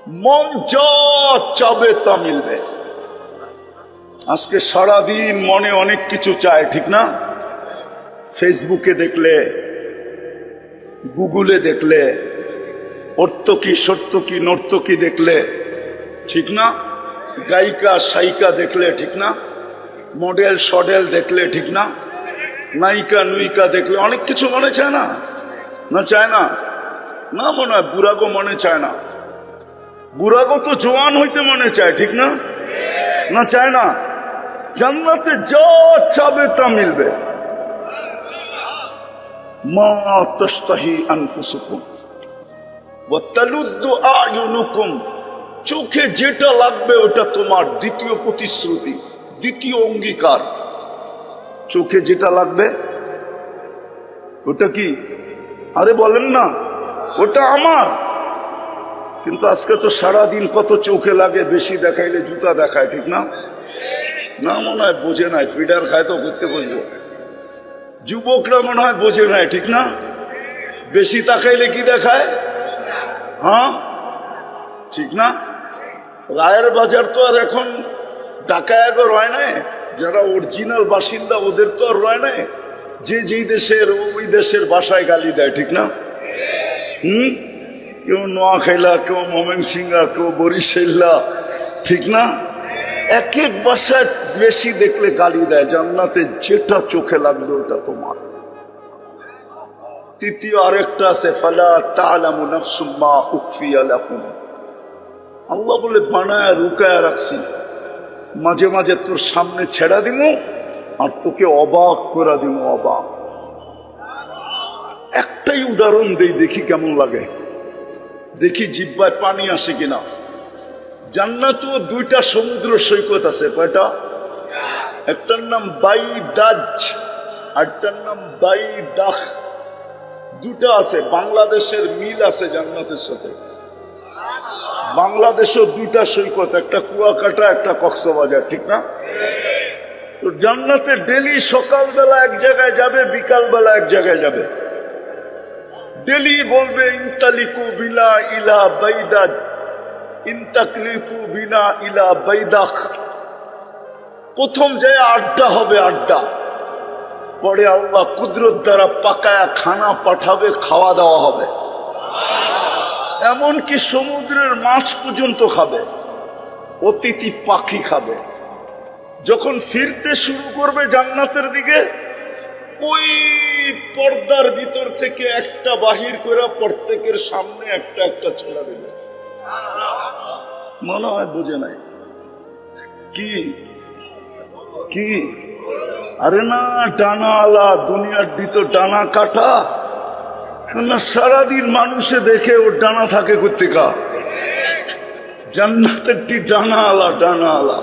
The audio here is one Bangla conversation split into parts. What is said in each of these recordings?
মন যা চাবে তা মিলবে। আজকে সারাদিন মনে অনেক কিছু চায়, ঠিক না? ফেসবুকে দেখলে, গুগলে দেখলে, অর্থকি সত্যকি নর্তকী দেখলে, ঠিক না? গায়িকা সাইকা দেখলে, ঠিক না? মডেল সডেল দেখলে, ঠিক না? নায়িকা নুইকা দেখলে অনেক কিছু মনে চায় না? না চায় না? না মনে হয় বুড়াগো মনে চায় না? বুড়াগো তো জোয়ান হইতে মনে চায়, ঠিক না? না চায় না? জান্নাতে যা চাবে তা মিলবে। মা তাশতাহি আনফুসুকুম ওয়া তালুদ্দু আয়ুনুকুম, চোখে যেটা লাগবে ওটা তোমার। দ্বিতীয় প্রতিশ্রুতি, দ্বিতীয় অঙ্গীকার। চোখে যেটা লাগবে ওটা কি? আরে বলেন না, ওটা আমার। কিন্তু আজকে তো সারাদিন কত চোখে লাগে, বেশি দেখাইলে জুতা দেখায়, ঠিক না? না মনে হয় বোঝে নাই, ফিডার খায় তো করতে বলবো। যুবকরা মনে হয় বোঝে নাই, ঠিক না? বেশি তাকাইলে কি দেখায়? হ্যাঁ ঠিক না? রায়ের বাজার তো আর এখন ঢাকায় রয় নাই, যারা অরিজিনাল বাসিন্দা ওদের তো আর রয় নাই। যে যেই দেশের ওই দেশের ভাষায় গালি দেয়, ঠিক না? কেউ নোয়াখাইলা, কেউ ময়মনসিংহা, কেউ বরিশাল্লা, ঠিক না? এক এক ভাষায় বেশি দেখলে গালি দেয়। জান্নাতে যেটা চোখে লাগবে ওটা তোমার। তৃতীয় আরেকটা আছে, ফালা তা'লামু নাফসুম মা উখফিয়া লাহুম। আল্লাহ বলে বানায় রুকায় রাখছি, মাঝে মাঝে তোর সামনে ছেড়া দিমু আর তোকে অবাক করে দিমু। অবাক। একটাই উদাহরণ দেই, দেখি কেমন লাগে, দেখি জিহ্বায় পানি আসে কিনা। জান্নাতে দুইটা সমুদ্র সৈকত আছে। কয়টা? একটার নাম বাইদাজ, আরেকটার নাম বাইদাখ। দুটা আছে। বাংলাদেশের মিল আছে জান্নাতের সাথে। বাংলাদেশেও দুইটা সৈকত, একটা কুয়াকাটা, একটা কক্সবাজার, ঠিক না? তো জান্নাতে ডেলি সকালবেলা এক জায়গায় যাবে, বিকালবেলা এক জায়গায় যাবে। ডেলি বলবে ইনতালিকু বিনা ইলা বাইদাজ, ইনতাকলিকু বিনা ইলা বাইদাখ। প্রথম যায় আড্ডা হবে, আড্ডা। পরে আল্লাহ কুদরত দ্বারা পাকায়া খানা পাঠাবে, খাওয়া দাওয়া হবে। এমনকি সমুদ্রের মাছ পর্যন্ত খাবে, অতিথি পাখি খাবে। যখন ফিরতে শুরু করবে জান্নাতের দিকে, ওই পর্দার ভিতর থেকে একটা বাহির করে প্রত্যেকের সামনে একটা একটা ছেড়ে দেবে। মনে হয় বুঝে নাই। কি কি? আরে না, ডানা আলা, দুনিয়ার ভিতর ডানা কাটা না। সারাদিন মানুষে দেখে ওর ডানা থাকে কোত্থেকা? জান্নাতের ডানা আলা, ডানা আলা।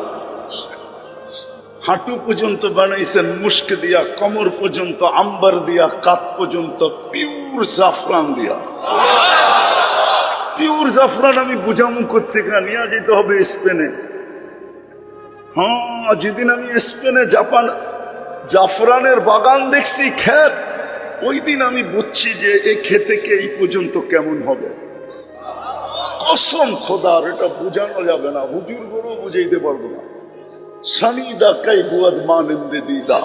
হাঁটু পর্যন্ত বানাইছেন মুস্ক দিয়া, কমর পর্যন্ত আম্বার দিয়া, কাত পর্যন্ত পিওর জাফরান দিয়া। পিওর জাফরান আমি বুঝামু কোত্থেকা? নিয়ে যেতে হবে স্পেনে। হ্যাঁ, যেদিন আমি স্পেনে জাফরানের বাগান দেখছি, ক্ষেত, ওই দিন আমি বুঝছি যে এই খেতে এই পর্যন্ত কেমন হবে। কসম খোদার, এটা বোঝানো যাবে না, হুজুর গুলো বুঝাইতে পারবো না। সানিদা কাই বুয়াদ মানেন্দে দিদা।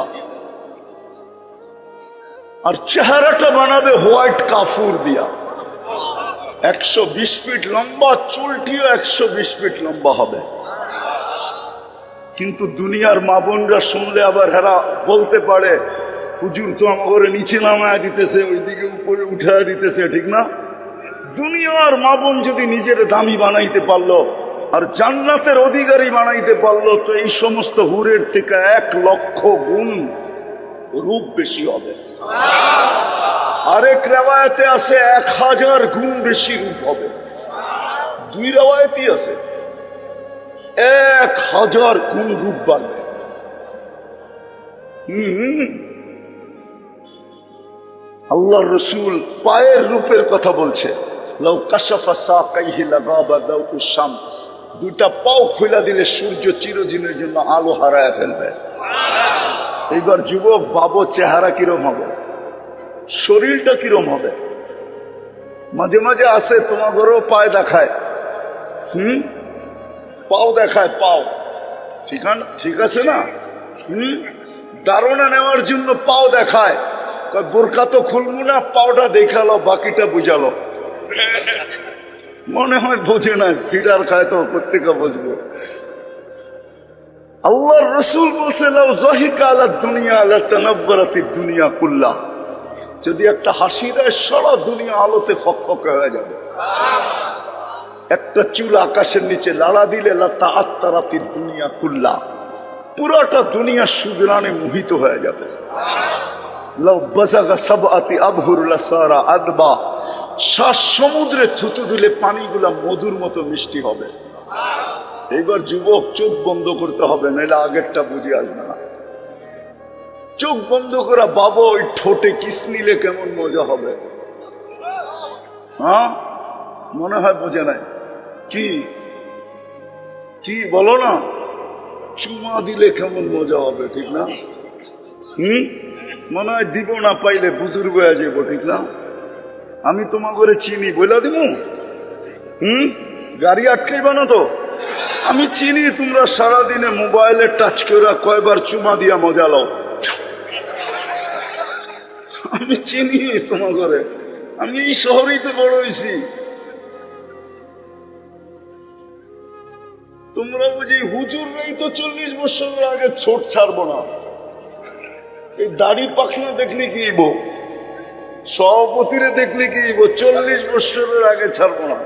আর চেহারাটা বানাবে হোয়াইট কাফুর দিয়া। 120 ফিট লম্বা, চুলটিও 120 ফিট লম্বা হবে। কিন্তু দুনিয়ার মা বোনরা শুনলে আবার হেরা বলতে পারে, হুজুর তো আমাকে নিচে নামায় দিতেছে, ওইদিকে উপরে উঠায় দিতেছে, ঠিক না? দুনিয়ার মা বোন যদি নিজের দামি বানাইতে পারলো আর জান্নাতের অধিকারী বানাইতে পারলো, তো এই সমস্ত হুরের থেকে 1 লক্ষ গুণ রূপ বেশি হবে। আরেক রেওয়ায়েতে আছে 1000 গুণ বেশি রূপ হবে। 2 রেওয়ায়েতই আছে, 1000 গুণ রূপ বাড়বে। আল্লাহর রাসূল পায়ের রূপের কথা বলছে। লাউ কাশাফা সাকাইহি লাগাবা দাউস শামস, দুটা পাও খুলে দিলে সূর্য চিরদিনের জন্য আলো হারায় ফেলবে। এইবার যুবক বাবু, চেহারা কিরম হবে, শরীরটা কিরম হবে? মাঝে মাঝে আসে তোমাদেরও পায়ে দেখায়, পাও দেখায়, পাও ঠিক আছে না? ধারণা নেওয়ার জন্য পাও দেখায়, বোরকা তো খুলবো না, পাওটা দেখালো, বাকিটা বুঝালো। মনে হয় বোঝে না, ফিডার খায় তো প্রত্যেকে বুঝবো। আল্লাহর রসুল বলছে, লাউ যাহিকা আলা দুনিয়া লাতানাওয়ারাতি দুনিয়া কুল্লাহ, যদি একটা হাসি দেয় সারা দুনিয়া আলোতে ফকফকে হয়ে যাবে। একটা চুল আকাশের নিচে লাড়া দিলে লাতাআত্তারাতি দুনিয়া কুল্লাহ, পুরাটা দুনিয়া সুগ্রানে মোহিত হয়ে যাবে। লাউ বাযাগা সাবআতি আবহুর লাসারা আদবা, 7 সমুদ্রে থুতু দিলে পানিগুলা মধুর মতো মিষ্টি হবে। এইবার যুবক চোখ বন্ধ করতে হবে, নাহলে আগেরটা বুঝে আসবে না। চোখ বন্ধ করা বাবা, ওই ঠোঁটে কিস নিলে কেমন মজা হবে। হ্যাঁ, মনে হয় বোঝে নাই। কি কি বলো না, চুমা দিলে কেমন মজা হবে, ঠিক না? মনে হয় দিব না, পাইলে বুজুর্গ হয়ে যাবো, ঠিক না? আমি তোমার ঘরে চিনি বইলা দিব, গাড়ি আটকাইবা না তো? আমি চিনি তোমরা সারাদিনে মোবাইলে টাচ করে কয়বার চুমা দিয়া মজা লও। আমি চিনি তোমার ঘরে, আমি এই শহরেই তো বড় হয়েছি। তোমরা বুঝি হুজুর নেই তো 40 বছরের আগে ছোট ছাড়বো না। এই দাড়ি পাখনা দেখলে কি বো, সভাপতিরে দেখলে কি বো, 40 বছরের আগে ছাড়বো না।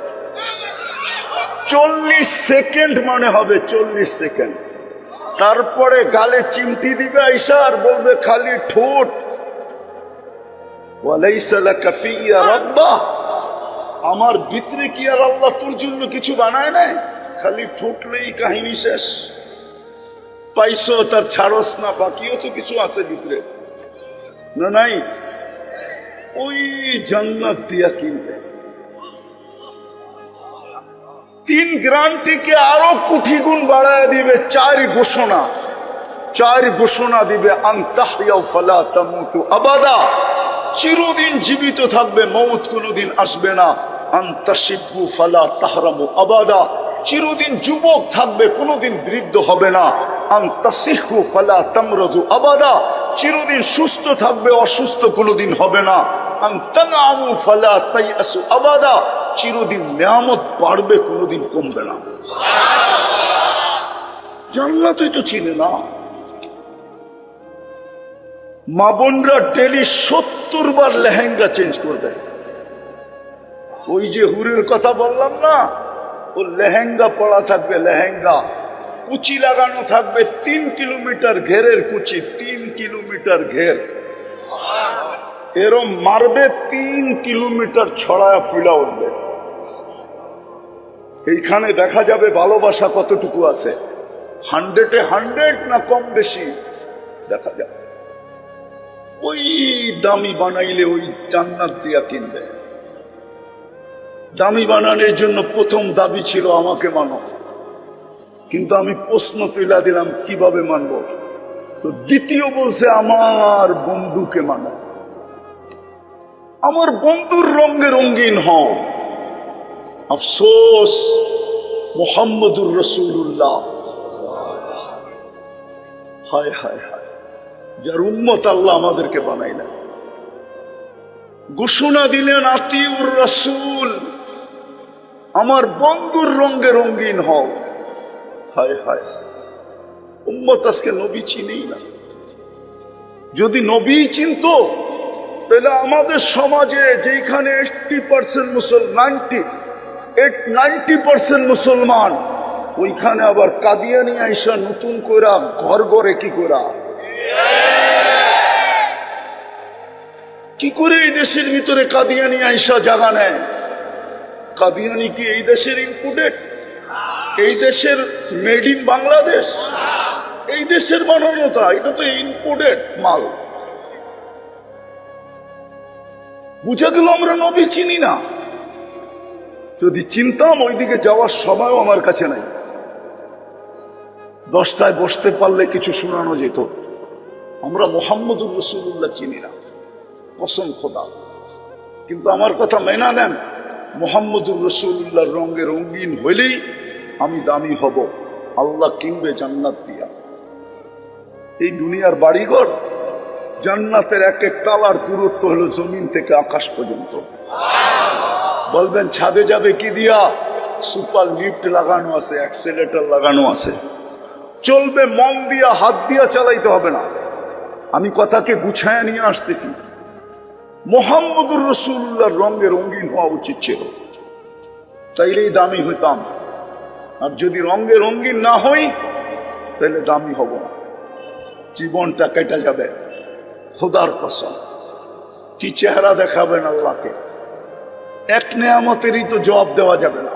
40 সেকেন্ড মানে হবে 40 সেকেন্ড। তারপরে গালে চিমটি দিবে আইসা আর বলবে খালি ঠোঁট, ওয়ালাইসা লাকা ফিয়া রাব্বা, আমার ভিতরে কি আর আল্লাহ তোর জন্য কিছু বানায় নাই? খালি ঠুটলেই কাহিনী শেষ। পাইছো তার ছাড়স না, বাকিও তো কিছু আছে ভিতরে, না নাই? ওই জান্নাত দিয়া কিনবে। 3 গ্রান্টিকে আরো কোটি গুণ বাড়ায় দিবে। 4 ঘোষণা দিবে, আন তাহইয়াউ ফালা তামুতু আবাদা, চিরদিন জীবিত থাকবে, মউত কোনোদিন আসবে না। আন তাশিবু ফালা তাহরামু আবাদা, চিরদিন যুবক থাকবে, কোনোদিন বৃদ্ধ হবে না। আন তাসিহু ফালা তামরাজু আবাদা, চিরদিন সুস্থ থাকবে, অসুস্থ কোনোদিন হবে না। আন তানআমু ফালা তাইয়াসু আবাদা, চিরদিন নিয়ামত বাড়বে, কোনোদিন কমবে না। জান্নাতই তো চিনে না। মা বোনরা ডেলি 70 বার লেহেঙ্গা চেঞ্জ করবে। ওই যে হুরের কথা বললাম না, ও লেহেঙ্গা পরা থাকবে, লেহেঙ্গা কুচি লাগানো থাকবে, 3 কিলোমিটার ঘেরের কুচি, 3 কিলোমিটার ঘের, এরম মারবে 3 কিলোমিটার ছড়ায় ফুলা উঠবে। এইখানে দেখা যাবে ভালোবাসা কতটুকু আছে, 100-এ 100 না কম বেশি দেখা যাবে। ওই দামি বানাইলে ওই জান্নাত দিয়া কিনবে। দামি বানানোর জন্য প্রথম দাবি ছিল আমাকে মানো, কিন্তু আমি প্রশ্ন তুলে দিলাম কিভাবে মানব? তো দ্বিতীয় বলছে আমার বন্ধুকে মানো, আমার বন্ধুর রঙে রঙিন হও। আফসোস, মুহাম্মদুর রাসূলুল্লাহ, হায় হায় হায়, যার উম্মত আল্লাহ আমাদেরকে বানাইলেন। ঘোষণা দিলেন আতিউর রাসূল, আমার বন্ধুর রঙে রঙিন হও। হায় হায়, উম্মত আজকে নবী চিনেই না। যদি নবী চিনতো তাহলে আমাদের সমাজে যেখানে 80% মুসলমান, 90% মুসলমান, ওইখানে আবার কাদিয়ানি আইসা নতুন কইরা ঘর ঘরে কি করে এই দেশের ভিতরে কাদিয়ানি আইসা জায়গা নেয়? কাদিয়ানি কি এই দেশের ইম্পোর্টেড? এই দেশের মেড ইন বাংলাদেশ? এই দেশের বানানো? তা এটা তো ইম্পোর্টেড মাল। বুঝা গেল আমরা নবী চিনি না। যদি চিনতাম, ওইদিকে যাওয়ার সময়ও আমার কাছে নাই। 10টায় বসতে পারলে কিছু শোনানো যেত। আমরা মুহাম্মদুর রাসূলুল্লাহ চিনি না, কসম খোদা। কিন্তু আমার কথা মেনা দেন, মুহাম্মদুর রাসূলুল্লাহর রঙে রঙিন হইলেই আমি দামি হব, আল্লাহ কিনবে জান্নাত দিয়া। এই দুনিয়ার বাড়িঘর, জান্নাতের এক এক তালার দূরত্ব হলো জমিন থেকে আকাশ পর্যন্ত। বলবেন ছাদে যাবে কি দিয়া? সুপার লিফট লাগানো আছে, অ্যাক্সেলেটর লাগানো আছে, চলবে মন দিয়া, হাত দিয়া চালাইতে হবে না। আমি কথাকে গুছায় নিয়ে আসতেছি। মুহাম্মদুর রাসূলুল্লাহর রঙে রঙিন হওয়া উচিত ছিল, তাইলেই দামি হইতাম। আর যদি রঙে রঙিন না হই তাহলে দামি হব না, জীবনটা কেটে যাবে। খোদার কসম, কি চেহারা দেখাবেন আল্লাহকে? এক নেয়ামতেরই তো জবাব দেওয়া যাবে না,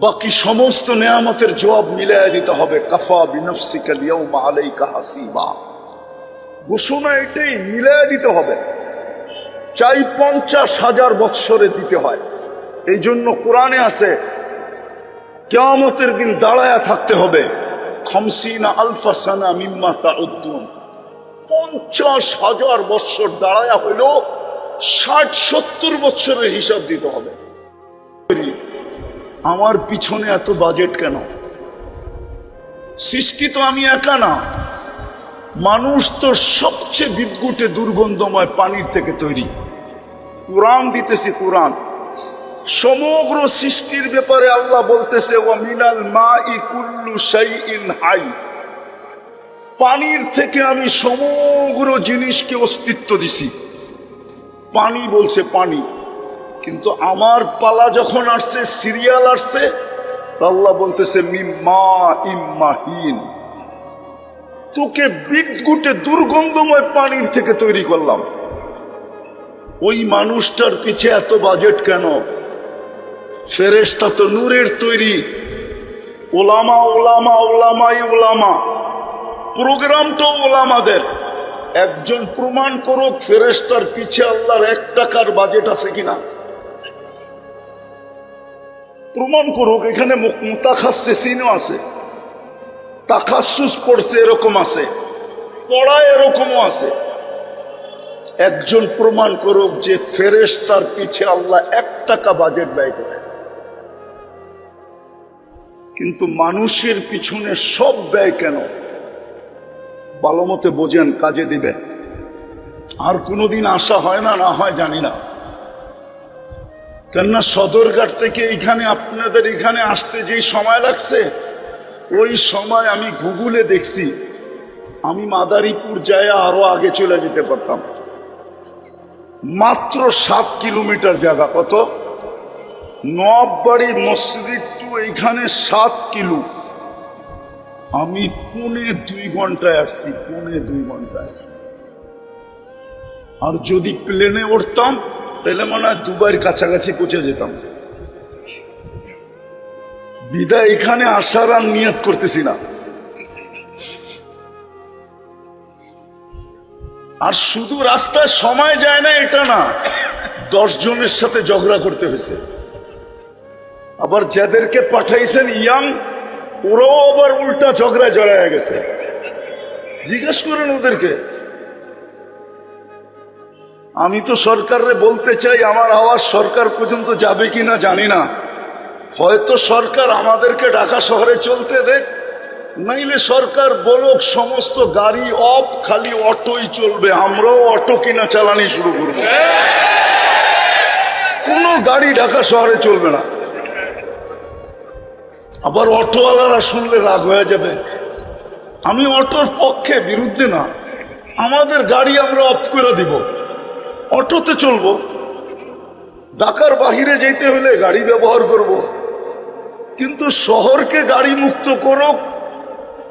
বাকি সমস্ত নেয়ামতের জবাব মিলাই দিতে হবে। কাফা বিনফসিকা লিয়াউমা আলাইকা হাসিবা, ঘোষণা এটাই, মিলাই দিতে হবে। চাই 50,000 বৎসরে দিতে হয়। এই জন্য কোরআনে আছে কিয়ামতের দিন দাঁড়ায়া থাকতে হবে। 50 আলফা সানা মিম্মা তাউদ্দুন, 50,000 বৎসর দাঁড়ায়া হইল 60-70 বৎসরের হিসাব দিতে হবে। আমার পিছনে এত বাজেট কেন? সৃষ্টি তো আমি একা না, মানুষ তো সবচেয়ে বিদ্যুটে দুর্গন্ধময় পানির থেকে তৈরি। কোরআন দিতেছি, কোরআন সমগ্র সৃষ্টির ব্যাপারে আল্লাহ বলতেছে ওয়া মিনাল মাই কুল্লু শাইইন হাই, পানির থেকে আমি সমগ্র জিনিসকে অস্তিত্ব দিছি। পানি বলছে পানি, কিন্তু আমার পালা যখন আসছে, সিরিয়াল আসছে, আল্লাহ বলতেছে মিম্মা ইম্মাহিন, তোকে বিদ্যুটে দুর্গন্ধময় পানির থেকে তৈরি করলাম। ওই মানুষটার পিছে এত বাজেট কেন? ফেরেশতা তো নূরের তৈরি, ওলামা ওলামা ওলামাই ওলামা, প্রোগ্রামটাও ওলামাদের। একজন প্রমাণ করুক ফেরেশতার পিছে আল্লাহর 1 টাকার বাজেট আছে কিনা, প্রমাণ করুক। এখানে মুতাখাসসিসিনও আছে, তাখাসসুস পড়ছে এরকম আছে, পড়ায় এরকমও আছে। একজন প্রমাণ করুক যে ফেরেশতার পিছে আল্লাহ 1 টাকা বাজেট ব্যয় করে। কিন্তু মানুষের পিছনে সব ব্যয় কেন? ভালো মতে বোঝেন, কাজে দিবে। আর কোনোদিন আসা হয় না, না হয় জানি না, কেননা সদরঘাট থেকে এখানে আপনাদের এখানে আসতে যেই সময় লাগছে, ওই সময় আমি গুগলে দেখছি আমি মাদারীপুর যায় আরো আগে চলে যেতে পারতাম। মাত্র 7 কিলোমিটার জায়গা। কত? নবাববাড়ি মসজিদ টু এইখানে 7 কিলো। আমি 2.25 ঘন্টায় আসছি, 2.25 ঘন্টায়। আর যদি প্লেনে উঠতাম তাহলে মনে হয় দুবাইয়ের কাছাকাছি পৌঁছে যেতাম। বিদায় এখানে আসার আর নিয়ত করতেছি না। আর শুধু রাস্তায় সময় যায় না এটা না, 10 জনের সাথে ঝগড়া করতে হয়েছে। আবার যাদেরকে পাঠাইছেন ইয়াং, ওরাও আবার উল্টা ঝগড়ায় জড়ায় গেছে। জিজ্ঞেস করেন ওদেরকে। আমি তো সরকারে বলতে চাই, আমার আওয়াজ সরকার পর্যন্ত যাবে কিনা জানি না। হয়তো সরকার আমাদেরকে ঢাকা শহরে চলতে দেখ, নাইলে সরকার বলুক সমস্ত গাড়ি অফ, খালি অটোই চলবে, আমরাও অটো কিনা চালানি শুরু করব। কোনো গাড়ি ঢাকা শহরে চলবে না। আবার অটোওয়ালারা শুনলে রাগ হয়ে যাবে। আমি অটোর পক্ষে, বিরুদ্ধে না। আমাদের গাড়ি আমরা অফ করে দিব, অটোতে চলবো। ঢাকার বাহিরে যেতে হলে গাড়ি ব্যবহার করব। কিন্তু শহরকে গাড়ি মুক্ত করুক,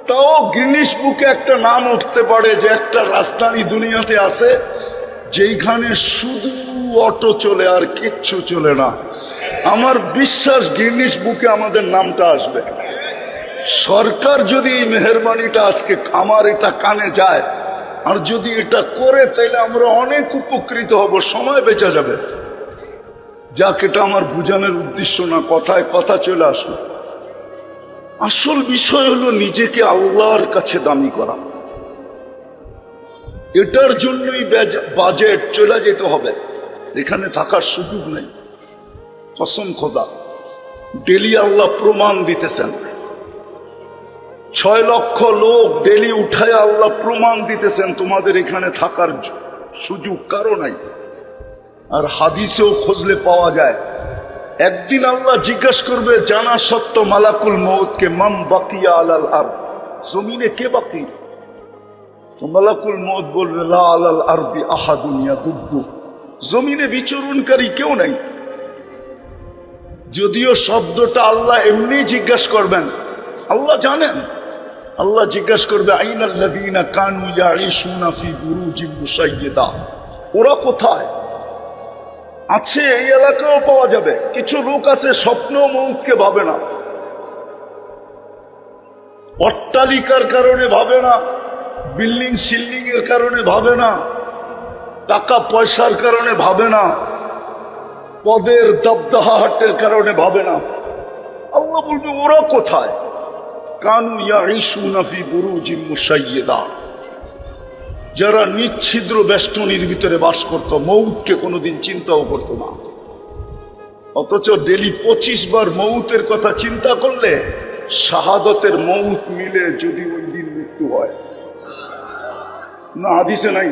তাও গিনিস বুকে একটা নাম উঠতে পারে যে একটা রাজধানী দুনিয়াতে আছে যেইখানে শুধু অটো চলে আর কিচ্ছু চলে না। আমার বিশ্বাস গিনিস বুকে আমাদের নামটা আসবে। সরকার যদি এই মেহেরবানিটা আজকে আমার এটা কানে যায়, আর যদি এটা করে, তাহলে আমরা অনেক উপকৃত হব, সময় বেঁচে যাবে। যাক, এটা আমার বুঝানোর উদ্দেশ্য না, কথায় কথা চলে আসলো। আসল বিষয় হলো নিজেকে আল্লাহর কাছে দামি করা। এটার জন্যই বাজেট চলে যেতে হবে, এখানে থাকার সুযোগ নেই। কসম খোদা, ডেলি আল্লাহ প্রমাণ দিতেছেন। 6 লক্ষ লোক ডেলি উঠায় আল্লাহ প্রমাণ দিতেছেন তোমাদের এখানে থাকার সুযোগ কারো নাই। আর হাদিসেও খুঁজলে পাওয়া যায়, একদিন আল্লাহ জিজ্ঞাসা করবে জানা সত্য মালাকুল মউতকে, মাম বাকিয়া আলাল আরদ, জমিনে কে বাকি? তো মালাকুল মউত বলবে লা আলাল আরদি আহাদুন ইয়াদুব্বু, জমিনে বিচরণকারী কেউ নাই। যদিও শব্দটা আল্লাহ এমনি জিজ্ঞাসা করবেন, আল্লাহ জানেন। আল্লাহ জিজ্ঞাসা করবে আইনাল্লাযীনা কানু ইয়াঈশুনা ফি বুরুজিন মুশাইয়্যিদা, ওরা কোথায় আছে? এই এলাকাও পাওয়া যাবে। কিছু লোক আছে স্বপ্ন মউতকে ভাবে না, অট্টালিকার কারণে ভাবে না, বিল্ডিং সিল্ডিং এর কারণে ভাবে না, টাকা পয়সার কারণে ভাবে না, পদের দবদহাটের কারণে ভাবে না। আল্লাহ বলবে ওরা কোথায়? কানু ইয়াঈশুনা ফি বুরুজিন মুশাইয়্যিদা, যারা নিচ্ছিদ্র বেষ্টনীর ভিতরে বাস করত, মউতকে কোনোদিন চিন্তাও করত না। অথচ ডেলি 25 বার মউতের কথা চিন্তা করলে শাহাদতের মউত মিলে যদি ওই দিন মৃত্যু হয়। না হাদিসে নাই?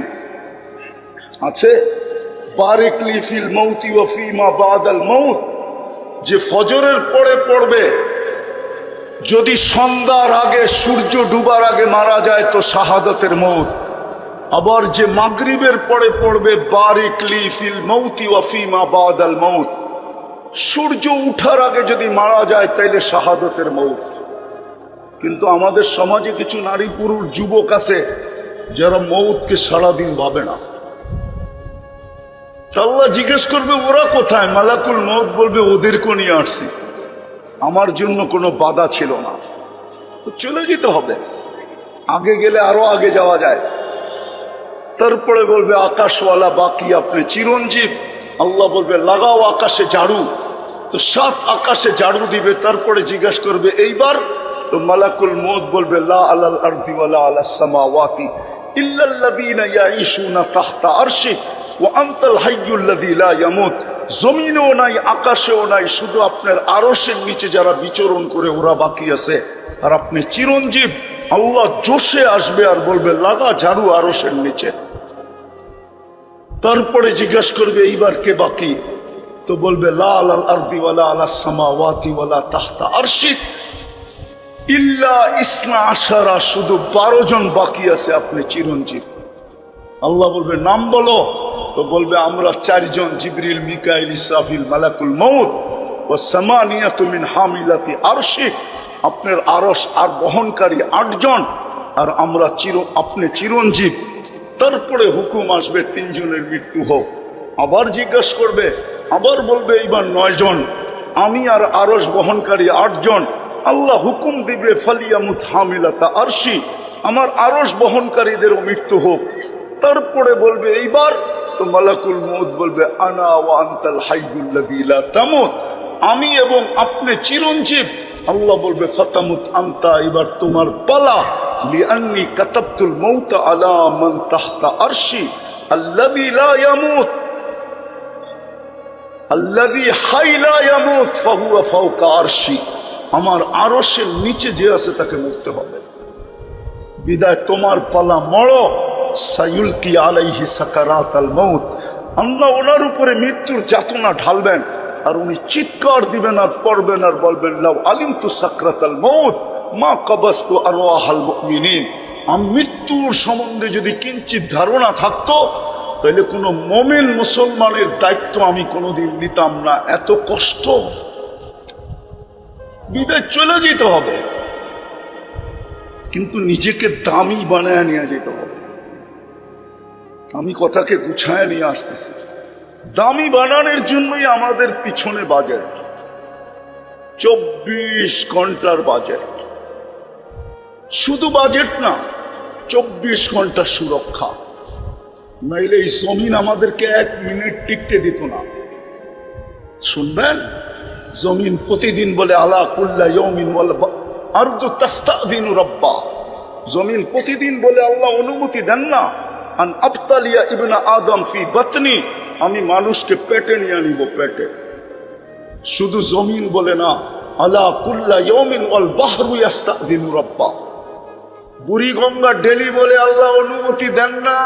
আছে বারিক লি ফিল মউতি ওয়া ফিমা বাদাল মউত, যে ফজরের পরে পড়বে, যদি সন্ধ্যার আগে সূর্য ডুবার আগে মারা যায় তো শাহাদতের মউত। আবার যে মাগরিবের পরে পড়বে বারিক লি ফিল মউতি ওয়া ফিমা বাদাল মউত, সূর্য উঠার আগে যদি মারা যায় তাইলে শাহাদতের মউত। কিন্তু আমাদের সমাজে কিছু নারী পুরুষ যুবক আছে যারা মউতকে সারাদিন ভাবে না। আল্লাহ জিজ্ঞেস করবে ওরা কোথায়? মালাকুল মউত বলবে ওদেরকে নিয়ে আসছি, আমার জন্য কোনো বাধা ছিল না। তো চলে যেতে হবে, আগে গেলে আরো আগে যাওয়া যায়। তারপরে বলবে আকাশওয়ালা বাকি আপনি চিরঞ্জীব। আল্লাহ বলবে লাগাও আকাশে ঝাড়ু, তো 7 আকাশে ঝাড়ু দিবে। তারপরে জিজ্ঞাসা করবে এইবার, তো মালাকুল মউত বলবে লা আলাল আরদি ওয়া লা আলাস সামাওয়াতি ইল্লাল্লাযীনা ইয়াঈশুনা তাহতা আরশি ওয়া আনতাল হাইয়্যুল্লাযী লা ইয়ামুত, জমিনেও নাই আকাশেও নাই, শুধু আপনার আরশের নিচে যারা বিচরণ করে ওরা বাকি আছে, আর আপনি চিরঞ্জীব। আল্লাহ জোশে আসবে আর বলবে লাগা ঝাড়ু আরশের নিচে। তারপরে জিজ্ঞাসা করবে এইবার কে বাকি? তো বলবে লা আলাল আরদি ওয়া লা আলাস সামাওয়াতি ওয়া লা তাহতা আরশি ইল্লা ইসনা আশারা, শুধু 12 জন বাকি আছে, আপনি চিরঞ্জীব। আল্লাহ বলবে নাম বলো, তো বলবে আমরা 4 জন, জিবরিল মিকাইল ইসরাফিল মালাকুল মউত ওয়া সামানিয়াতু মিন হামিলাতি আরশি, আপনার আরশ আর বহনকারী 8 জন, আর আমরা আপনি চিরঞ্জীব। তারপরে হুকুম আসবে 3 জনের মৃত্যু হোক। আবার জিজ্ঞাসা করবে, আবার বলবে এইবার 9 জন, আমি আর আরশ বহনকারী 8 জন। আল্লাহ হুকুম দিবে ফালিয়ামুত হামিলাতা আরশি, আমার আরশ বহনকারীদেরও মৃত্যু হোক। তারপরে বলবে এইবার, তো মালাকুল মউত বলবে আনা ওয়া আনতাল হাইয়্যুল্লাযী লা তামুত, আমি এবং আপনি চিরঞ্জীব। আল্লাহ বলবে ফাতামুত আনতা, এবার তোমার পালা। লিআন্নী কাতাবতুল মাউতা আলা মান তাহতা আরশি আল্লাযী লা ইয়ামুত আল্লাযী হাই লা ইয়ামুত ফাহুয়া ফাওকা আরশি, আমার আরশের নিচে যে আছে তাকে মরতে হবে। বিদায় তোমার পালা, মরো। সায়ুলকি আলাইহি সাকারাতাল মউত, আল্লাহ ওনার উপরে মৃত্যুর যাতনা ঢালবেন, আর উনি চিৎকার দিবেন আর পড়বেন আর বলবেন লাউ আলিমতু সাকরাতাল মউত মা কাবাস্তু আরওয়াহাল মুমিনিন, আমি মৃত্যুর সম্বন্ধে যদি কিঞ্চিত ধারণা থাকতো তাহলে কোনো মুমিন মুসলমানের দায়িত্ব আমি কোনোদিন নিতাম না। এত কষ্ট, বিদায় চলে যেতে হবে, কিন্তু নিজেকে দামি বানায় নিয়ে যেতে হবে। আমি কথাকে গুছায় নিয়ে আসতেছি। দামি বানানোর জন্যই আমাদের পিছনে বাজেট, 24 ঘন্টার বাজেট। শুধু বাজেট না, 24 ঘন্টা সুরক্ষা। নাইলে এই জমিন আমাদেরকে 1 মিনিট টিকতে দিত না। শুনবেন, জমিন প্রতিদিন বলে আলা কুল্লা ইয়াউমিন ওয়াল আরদু তাস্তাযিনু রাব্বা, জমিন প্রতিদিন বলে আল্লাহ অনুমতি দেন না আন আবতালিয়া ইবনা আদম ফি বাতনি, আমি মানুষকে পেটে নিয়ে নিব, পেটে। শুধু জমিন বলে না, আলা কুল্লা ইয়াউমিন ওয়াল বাহরু ইস্তাযিনু রাব্বা। বুড়িগঙ্গা ডেলি বলে আল্লাহ অনুমতি দেন না,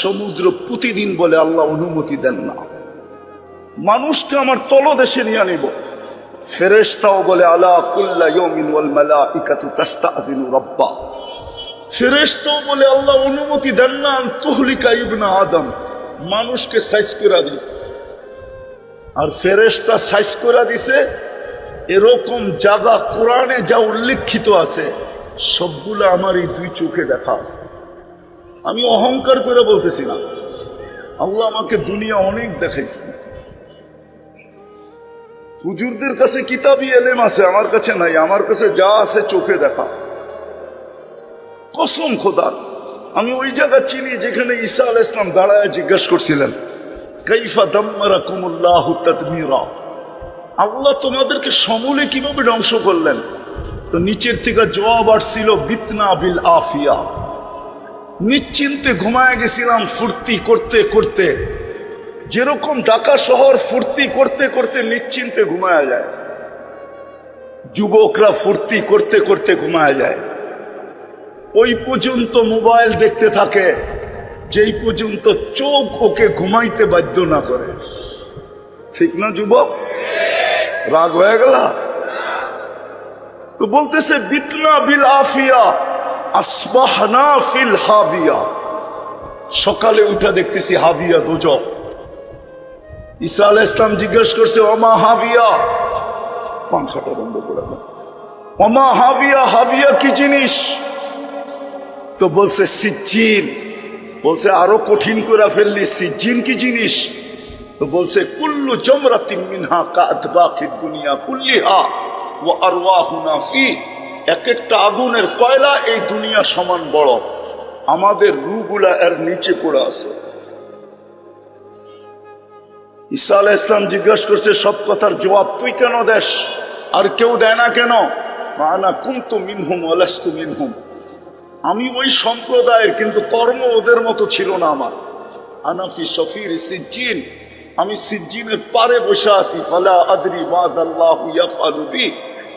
সমুদ্র প্রতিদিন বলে আল্লাহ অনুমতি দেন না। মানুষকে আমার তলদেশে নিয়ে আনিব, ফেরেশতাও বলে আলা কুল্লা ইয়াউমিন ওয়াল মালাইকাতু তাস্তাযিনু রাব্বা। ফেরেশতাও বলে আল্লাহ অনুমতি দেন না তুহলিকা ইবনা আদম, মানুষকে সাইজ করে দিই। আর ফেরেশতা সাইজ করে দিছে এরকম জায়গা কোরআনে যা উল্লেখিত আছে সবগুলো আমার এই দুই চোখে দেখা আছে। আমি অহংকার করে বলতেছি না, আল্লাহ আমাকে দুনিয়া অনেক দেখাইছেন। হুজুরদের কাছে কিতাবি এলেম আছে, আমার কাছে নাই। আমার কাছে যা আছে চোখে দেখা। কসম খোদার, আমি ওই জায়গা চিনি যেখানে ঈসা আলাইহিস সালাম দাঁড়ায় জিজ্ঞেস করছিলেন কাইফা দাম্মারাকুমুল্লাহু তাদমীরা, আল্লাহ তোমাদেরকে সমূলে কিভাবে ধ্বংস করলেন? তো নিচের থেকে জবাব আসছিল বিতনা বিল আফিয়া, নিশ্চিন্তে ঘুমায় গেছিলাম ফুর্তি করতে করতে। যেরকম ঢাকা শহর ফুর্তি করতে করতে নিশ্চিন্তে ঘুমায়া যায়, যুবকরা ফুর্তি করতে করতে ঘুমায়া যায়। ওই পর্যন্ত মোবাইল দেখতে থাকে যেই পর্যন্ত চোখ ওকে ঘুমাইতে বাধ্য না করে। ঠিক না যুবক? রাগ হয়ে গেল? তো বলতেছে বিতনা বিল আফিয়া আসবাহনা ফিল হাবিয়া, সকালে উঠা দেখতেছি হাবিয়া দোজখ। ঈসা আলাইহিস সালাম জিজ্ঞেস করছে ওমা হাবিয়া, পাংখাটা বন্ধ করে দাও, ওমা হাবিয়া, হাবিয়া কি জিনিস? তো বলছে সিজ্জিন। বলছে আরো কঠিন করে ফেললি, সিজ্জিন কি জিনিস? তো বলছে কুল্লু জামরাতিন মিনহা কাআতবাকিদ দুনিয়া কুল্লিহা ওয়া আরওয়াহুনা ফি, এক একটা আগুনের কয়লা এই দুনিয়া সমান বড়, আমাদের রূহগুলা এর নিচে পড়ে আছে। ঈসা আলাইহিস সালাম জিজ্ঞাসা করছে সব কথার জবাব তুই কেন দেস, আর কেউ দেয় না কেন? আনা কুনতু মিনহুম ওয়া লাস্তু মিনহুম, আমি ওই সম্প্রদায়ের কিন্তু কর্ম ওদের মতো ছিল না আমার। আনাফি শফির সিজ্জিন, আমি সিজ্জিনের পারে বসে আছি। ফালা আদরি মাদাল্লাহু ইয়াফআলু বি,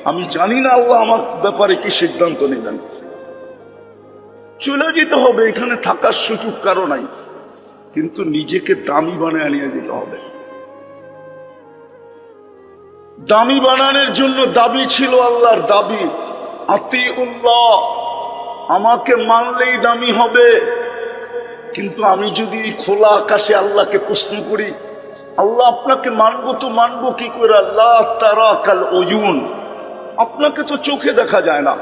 আমি জানি না আল্লাহ আমার ব্যাপারে কি সিদ্ধান্ত নেবেন। চলে যেতে হবে, এখানে থাকার সুযোগ কারো নাই, কিন্তু নিজেকে দামি বানায় নিয়ে যেতে হবে। দামি বানানোর জন্য দাবি ছিল আল্লাহর দাবি, আতিউল্লাহ, আমাকে মানলেই দামি হবে। কিন্তু আমি যদি খোলা আকাশে আল্লাহকে প্রশ্ন করি, আল্লাহ আপনাকে মানবো তো মানবো কি করে? আল্লাহ তারা কাল ওয়ুন, আপনাকে তো চোখে দেখা যায় না।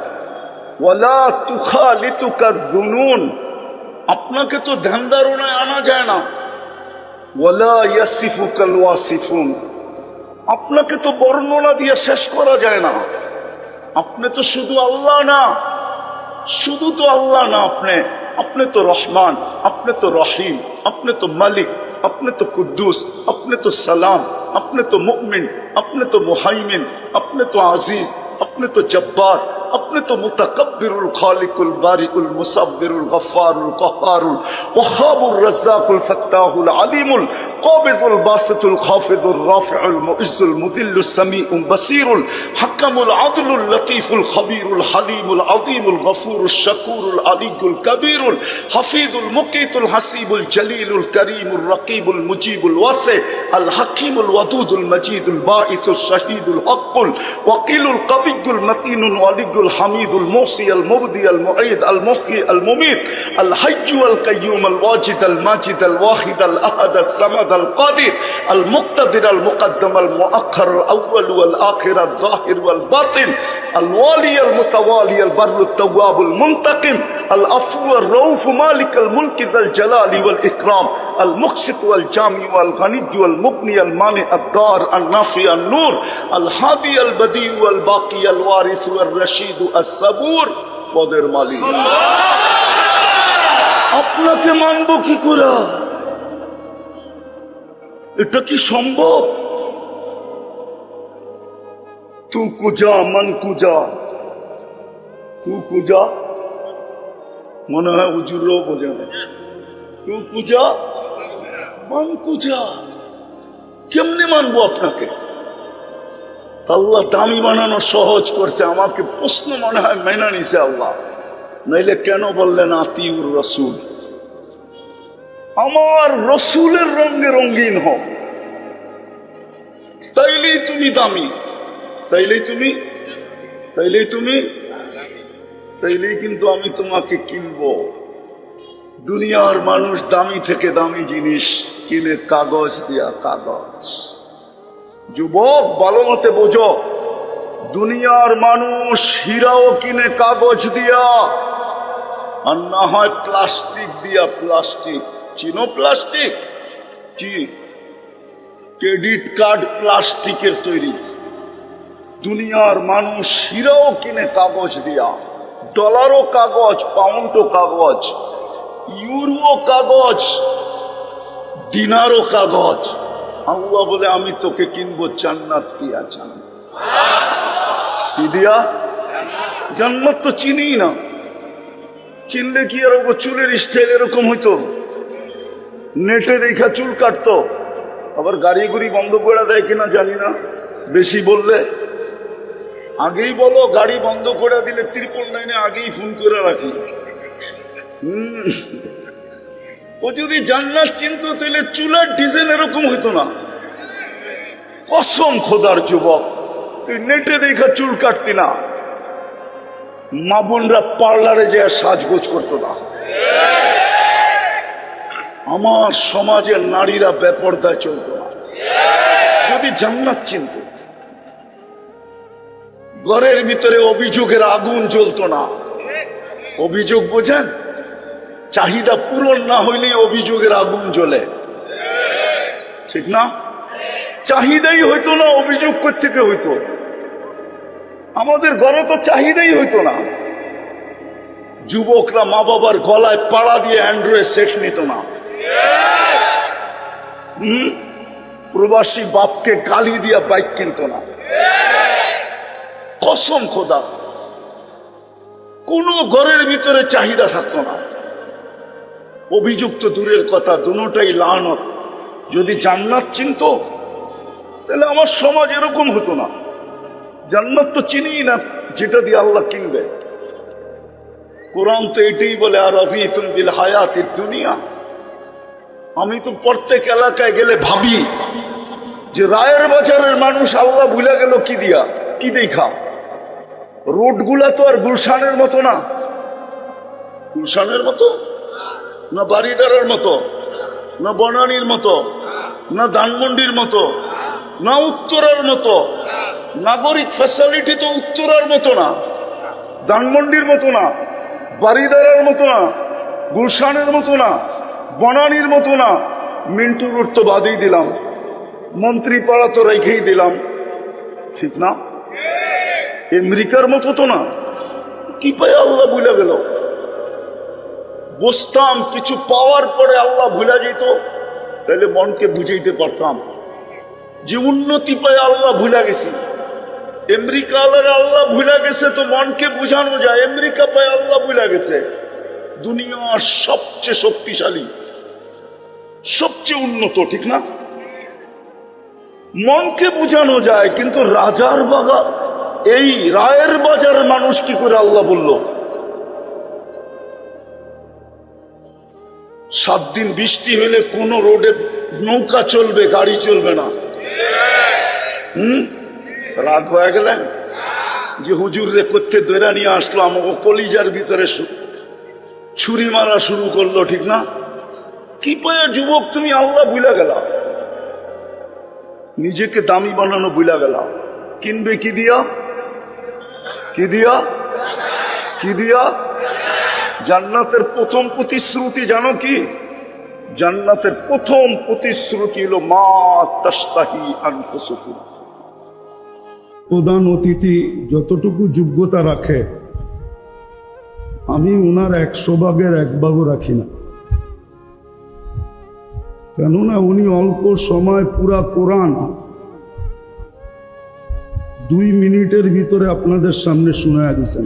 ওয়ালা তুখালিতুকা যুনুন, আপনাকে তো ধ্যান ধারণায় আনা যায় না। ওয়ালা ইয়াসিফুকাল ওয়াসিফুন, আপনাকে তো বর্ণনা দিয়ে শেষ করা যায় না। আপনি তো শুধু আল্লাহ না, শুধু তো আল্লাহ না, আপনি তো রহমান, আপনি তো রহিম, আপনি তো মালিক, আপনি তো কুদ্দুস, আপনি তো সালাম, আপনি তো মুমিন, আপনি তো মুহাইমিন, আপনি তো আজিজ, আপনি তো জব্বার, আপনি তো মুতাকাব্বিরুল খালিকুল বারিউল মুসাব্বিরুল গফফারুল কহ্হারুল ওয়াহাবুর রাজ্জাকুল ফাত্তাহুল আলিমুল কাবিদুল বাসিতুল খাফিদুর রাফিউল মুইজ্জুল মুদিল্লুস সামিউল বাসিরুল হাকামুল আদলুল লতীফুল খবীরুল হালিমুল আযীমুল গফুরুশ শাকুরুল আলিয়ুল কবীরুল হাফিজুল মুকিতুল হাসিবুল জলিলুল করিমুল রকিবুল মুজিবুল ওয়াসি আল হাকিমুল ওয়াদুদুল মজিদুল বাঈসুশ শাহীদুল হক্কুল ওয়াকিলুল কবিয়্যুল মতিনুল ওয়ালিয়ুল হামিদুল মুহসি আল মুবদি আল মুঈদ আল মুহয়ি আল মুমীত আল হাইয়্যু আল কাইয়্যুম আল ওয়াজিদ আল মাজিদ আল ওয়াহিদ আল আহাদ আল সামাদ আল কাদির আল মুক্তাদির আল মুকদ্দম আল মুআখ্খার আল আউয়াল ওয়াল আখির আল যাহির ওয়াল বাতিন আল ওয়ালি আল মুতাওয়ালি আল বাররু আত তাওয়াব আল মুনতাকিম আল আফু আর রউফ মালিক আল মুলক যাল জালালি ওয়াল ইকরাম আল মুকসিত ওয়াল জামি ওয়াল গনি ওয়াল মুগনি আল মানি আদ দার আল নাফি আল নূর আল হাদি আল বদি ওয়াল বাকি আল ওয়ারিস ওয়াল রশিদ আস সাবুর, পদের মালিক। আপনাকে মানবো কি করে? এটা কি সম্ভব? তু কুজা মন কুজা, তু কুজা, মনে হয় হুজুরও বোঝে না। তু কুজা মন কুজা, কেমনে মানবো আপনাকে? আল্লাহ দামি বানানো সহজ করছে, আমাকে প্রশ্ন মনে হয় মেনে নিছে আল্লাহ। নাইলে কেন বললেন আতিউর রসুল? আমার রসুলের রঙে রঙিন হও, তাইলেই তুমি দামি, তাইলেই কিন্তু আমি তোমাকে কিনবো। দুনিয়ার মানুষ দামি থেকে দামি জিনিস কিনে কাগজ দিয়া, কাগজ। যুবক ভালো মতে বোঝো, দুনিয়ার মানুষ হীরাও কিনে কাগজ দিয়া, আর না হয় প্লাস্টিক দিয়া। প্লাস্টিক চিনো? প্লাস্টিক কি? ক্রেডিট কার্ড প্লাস্টিকের তৈরি। দুনিয়ার মানুষ হীরাও কিনে কাগজ দিয়া, ডলারও কাগজ, পাউন্ডও কাগজ, ইউরো কাগজ, দিনারও কাগজ। আল্লাহ বলে আমি তোকে কিনবো জান্নাত দিয়া। জান্নাত কি দিয়া? জান্নাত তো চিনি না। চিনলে কি আর চুলের স্টাইল এরকম হইতো? নেটে দেখা চুল কাটতো, আবার গাড়ি গুড়ি বন্ধ করে দেয় কিনা জানি না। বেশি বললে আগেই বলো, গাড়ি বন্ধ করে দিলে 999 আগেই ফোন করে রাখি। ও যদি জান্নাত চিনতো তাহলে চুলার ডিজাইন এরকম হইতো না। কসম খোদার যুবক, তুই নেটে দেখা চুল কাটতি না, মা বোনরা পার্লারে যে সাজগোজ করতো না। আমার সমাজের নারীরা বেপরদায় চলতো না যদি জান্নাত চিনত। ঘরের ভিতরে অভিযোগের আগুন জ্বলতো না। অভিযোগ বোঝেন? চাহিদা পূরণ না হইলেই অভিযোগের আগুন জ্বলে, ঠিক না? চাহিদাই হইতো না, অভিযোগ কোত্থেকে হইতো? আমাদের ঘরে তো চাহিদাই হইতো না। যুবকরা মা বাবার গলায় পাড়া দিয়ে অ্যান্ড্রয়েড সেট নিত না। প্রবাসী বাপকে গালি দিয়া বাইক কিনত না। কসম খোদা, কোন ঘরের ভিতরে চাহিদা থাকতো না। অভিযোগ তো দূরের কথা, দুটোটাই লানত। যদি জান্নাত চিনত তাহলে আমার সমাজ এরকম হতো না। জান্নাত তো চিনি না, যেটা দিয়ে আল্লাহ কিনবে। কোরআন তো এটাই বলে, আর রাযীতুম বিল হায়াতিদ দুনিয়া। আমি তো প্রত্যেক এলাকায় গেলে ভাবি যে রায়ের বাজারের মানুষ আল্লাহ ভুলে গেল কি দিয়া, কি দেখা? রোডগুলা তো আর গুলশানের মতো না। গুলশানের মতো না, বাড়িদারের মতো না, বনানীর মতো না, ধানমন্ডির মতো না, উত্তরার মতো। নাগরিক ফ্যাসিলিটি তো উত্তরার মতো না, ধানমন্ডির মতো না, বাড়িদারের মতো না, গুলশানের মতো না, বনানীর মতো না। মিন্টু রোড তো বাদেই দিলাম, মন্ত্রী পাড়া তো রেখেই দিলাম, ঠিক না? আমেরিকার মতো তো না। কি পায় আল্লাহ ভুলে গেল? বসতাম, কিছু পাওয়ার পরে আল্লাহ ভুলে যেত, তাহলে মনকে বুঝাইতে পারতাম যে উন্নতি পায় আল্লাহ ভুলে গেছি। আমেরিকা আল্লাহ ভুলে গেছে তো মনকে বুঝানো যায়। আমেরিকা পায় আল্লাহ ভুলে গেছে। দুনিয়ার সবচেয়ে শক্তিশালী, সবচেয়ে উন্নত, ঠিক না? মনকে বুঝানো যায়, কিন্তু রাজার বাগা এই রায়ের বাজার মানুষ কি করে আল্লাহ বলল 7 দিন বৃষ্টি হলে কোন রোডে নৌকা চলবে, গাড়ি চলবে না? রাগ হয়ে গেলেন যে হুজুর রে করতে দৈরা নিয়ে আসলো, আমাকে কলিজার ভিতরে ছুরি মারা শুরু করলো, ঠিক না? কি পায় যুবক তুমি আল্লাহ ভুলে গেলা, নিজেকে দামি বানানো ভুলে গেলা। কিনবে কি দিয়া? কি দিয়া? কি দিয়া? জান্নাতের প্রথম প্রতিশ্রুতি জানো কি? জান্নাতের প্রথম প্রতিশ্রুতি হলো মা তাশতাহি আনফুসুকুম। প্রধান অতিথি যতটুকু যোগ্যতা রাখে, আমি ওনার 100 ভাগের 1 ভাগও রাখি না। কেননা উনি অল্প সময় পুরা কোরআন 2 মিনিটের ভিতরে আপনাদের সামনে শোনায়া দিয়েছেন।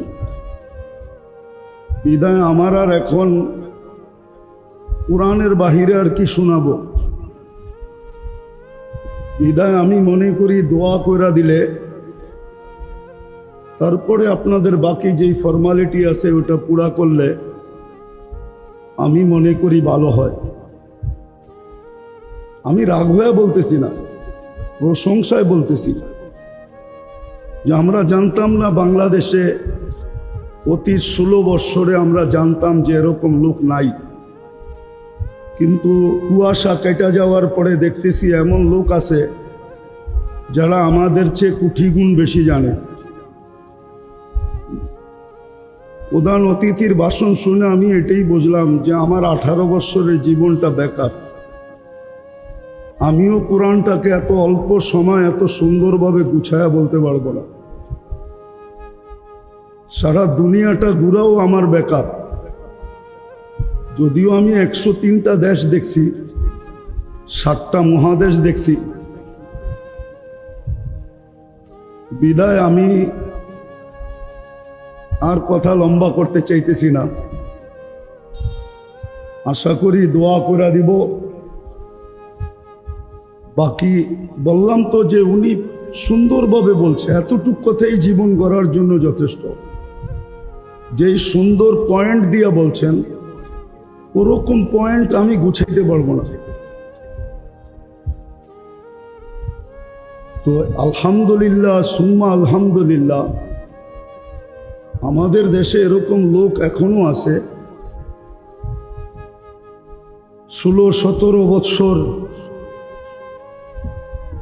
বিদায় আমার আর এখন কোরআনের বাহিরে আর কি শোনাবো? বিদায় আমি মনে করি দোয়া কইরা দিলে তারপরে আপনাদের বাকি যেই ফর্মালিটি আছে ওটা পুরা করলে আমি মনে করি ভালো হয়। আমি রাগ হয়ে বলতেছি না, প্রশংসায় বলতেছি যে আমরা জানতাম না বাংলাদেশে অতি 16 বৎসরে আমরা জানতাম যে এরকম লোক নাই, কিন্তু কুয়াশা কেটে যাওয়ার পরে দেখতেছি এমন লোক আছে যারা আমাদের চেয়ে কোটি গুণ বেশি জানে। প্রধান অতিথির ভাষণ শুনে আমি এটাই বুঝলাম যে আমার 18 বৎসরের জীবনটা বেকার। আমিও কোরআনটাকে এত অল্প সময় এত সুন্দরভাবে গুছায়া বলতে পারবো না। সারা দুনিয়াটা ঘুরাও আমার বেকার। যদিও আমি 103টা দেশ দেখছি, 7টা মহাদেশ দেখছি, বিদায় আমি আর কথা লম্বা করতে চাইতেছি না। আশা করি দোয়া করে দিব। বাকি বললাম তো যে উনি সুন্দরভাবে বলছে, এতটুক কথাই জীবন গড়ার জন্য যথেষ্ট। যেই সুন্দর পয়েন্ট দিয়ে বলছেন ওরকম পয়েন্ট আমি গুছাইতে পারবো না। তো আলহামদুলিল্লাহ সুম্মা আলহামদুলিল্লাহ, আমাদের দেশে এরকম লোক এখনো আছে 16-17 বৎসর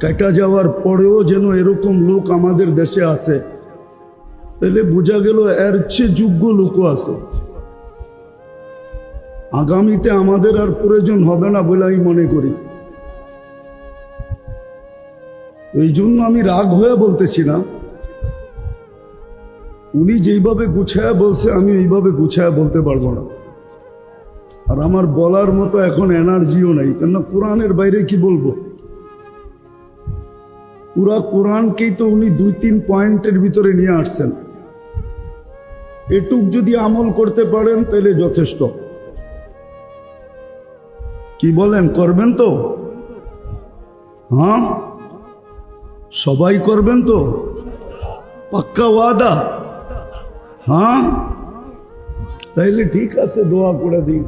কেটে যাওয়ার পরেও যেন এরকম লোক আমাদের দেশে আছে, তাহলে বোঝা গেল এর চেয়ে যোগ্য লোকও আছে। আগামীতে আমাদের আর প্রয়োজন হবে না বলে আমি মনে করি। এই জন্য আমি রাগ হয়ে বলতেছি না, উনি যেইভাবে গুছায়া বলছে আমি এইভাবে গুছায়া বলতে পারবো না। আর আমার বলার মতো এখন এনার্জিও নাই, কেননা কোরআনের বাইরে কি বলবো। পুরা কোরআনকেই তো উনি 2-3 পয়েন্টের ভিতরে নিয়ে আসছেন। এটুক যদি আমল করতে পারেন তাহলে যথেষ্ট। কি বলেন, করবেন তো? হ্যাঁ, সবাই করবেন তো? পাক্কা ওয়াদা? হ্যাঁ, তাইলে ঠিক আছে, দোয়া করে দিই।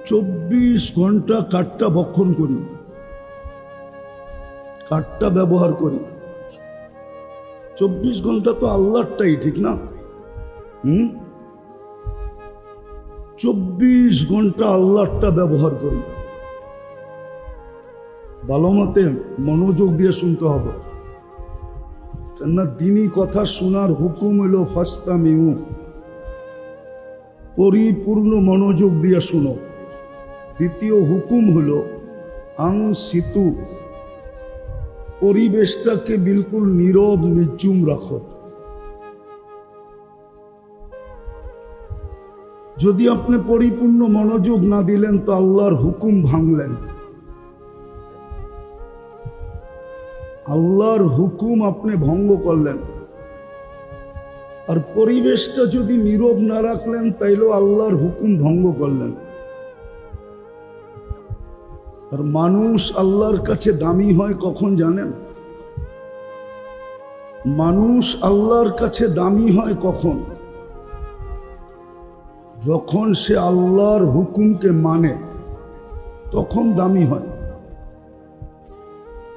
24 ঘন্টা কাঠটা ভক্ষণ করি, কাঠটা ব্যবহার করি। 24 ঘন্টা তো আল্লাহরটাই, ঠিক না? 24 ঘন্টা আল্লাহরটা ব্যবহার করি। ভালো মতে মনোযোগ দিয়ে শুনতে হবে, কেননা দিনই কথা শোনার হুকুম হলো ফাস্তামিউ, পরিপূর্ণ মনোযোগ দিয়ে শুনো। দ্বিতীয় হুকুম হলো আনসিতু, পরিবেশটাকে বিলকুল নীরব নির্জুম রাখো। যদি আপনি পরিপূর্ণ মনোযোগ না দিলেন তো আল্লাহর হুকুম ভাঙলেন। আল্লাহর হুকুম আপনি ভঙ্গ করলেন। আর পরিবেশটা যদি নীরব না রাখলেন তাইলেও আল্লাহর হুকুম ভঙ্গ করলেন। আর মানুষ আল্লাহর কাছে দামি হয় কখন জানেন? মানুষ আল্লাহর কাছে দামি হয় কখন? যখন সে আল্লাহর হুকুমকে মানে, তখন দামি হয়।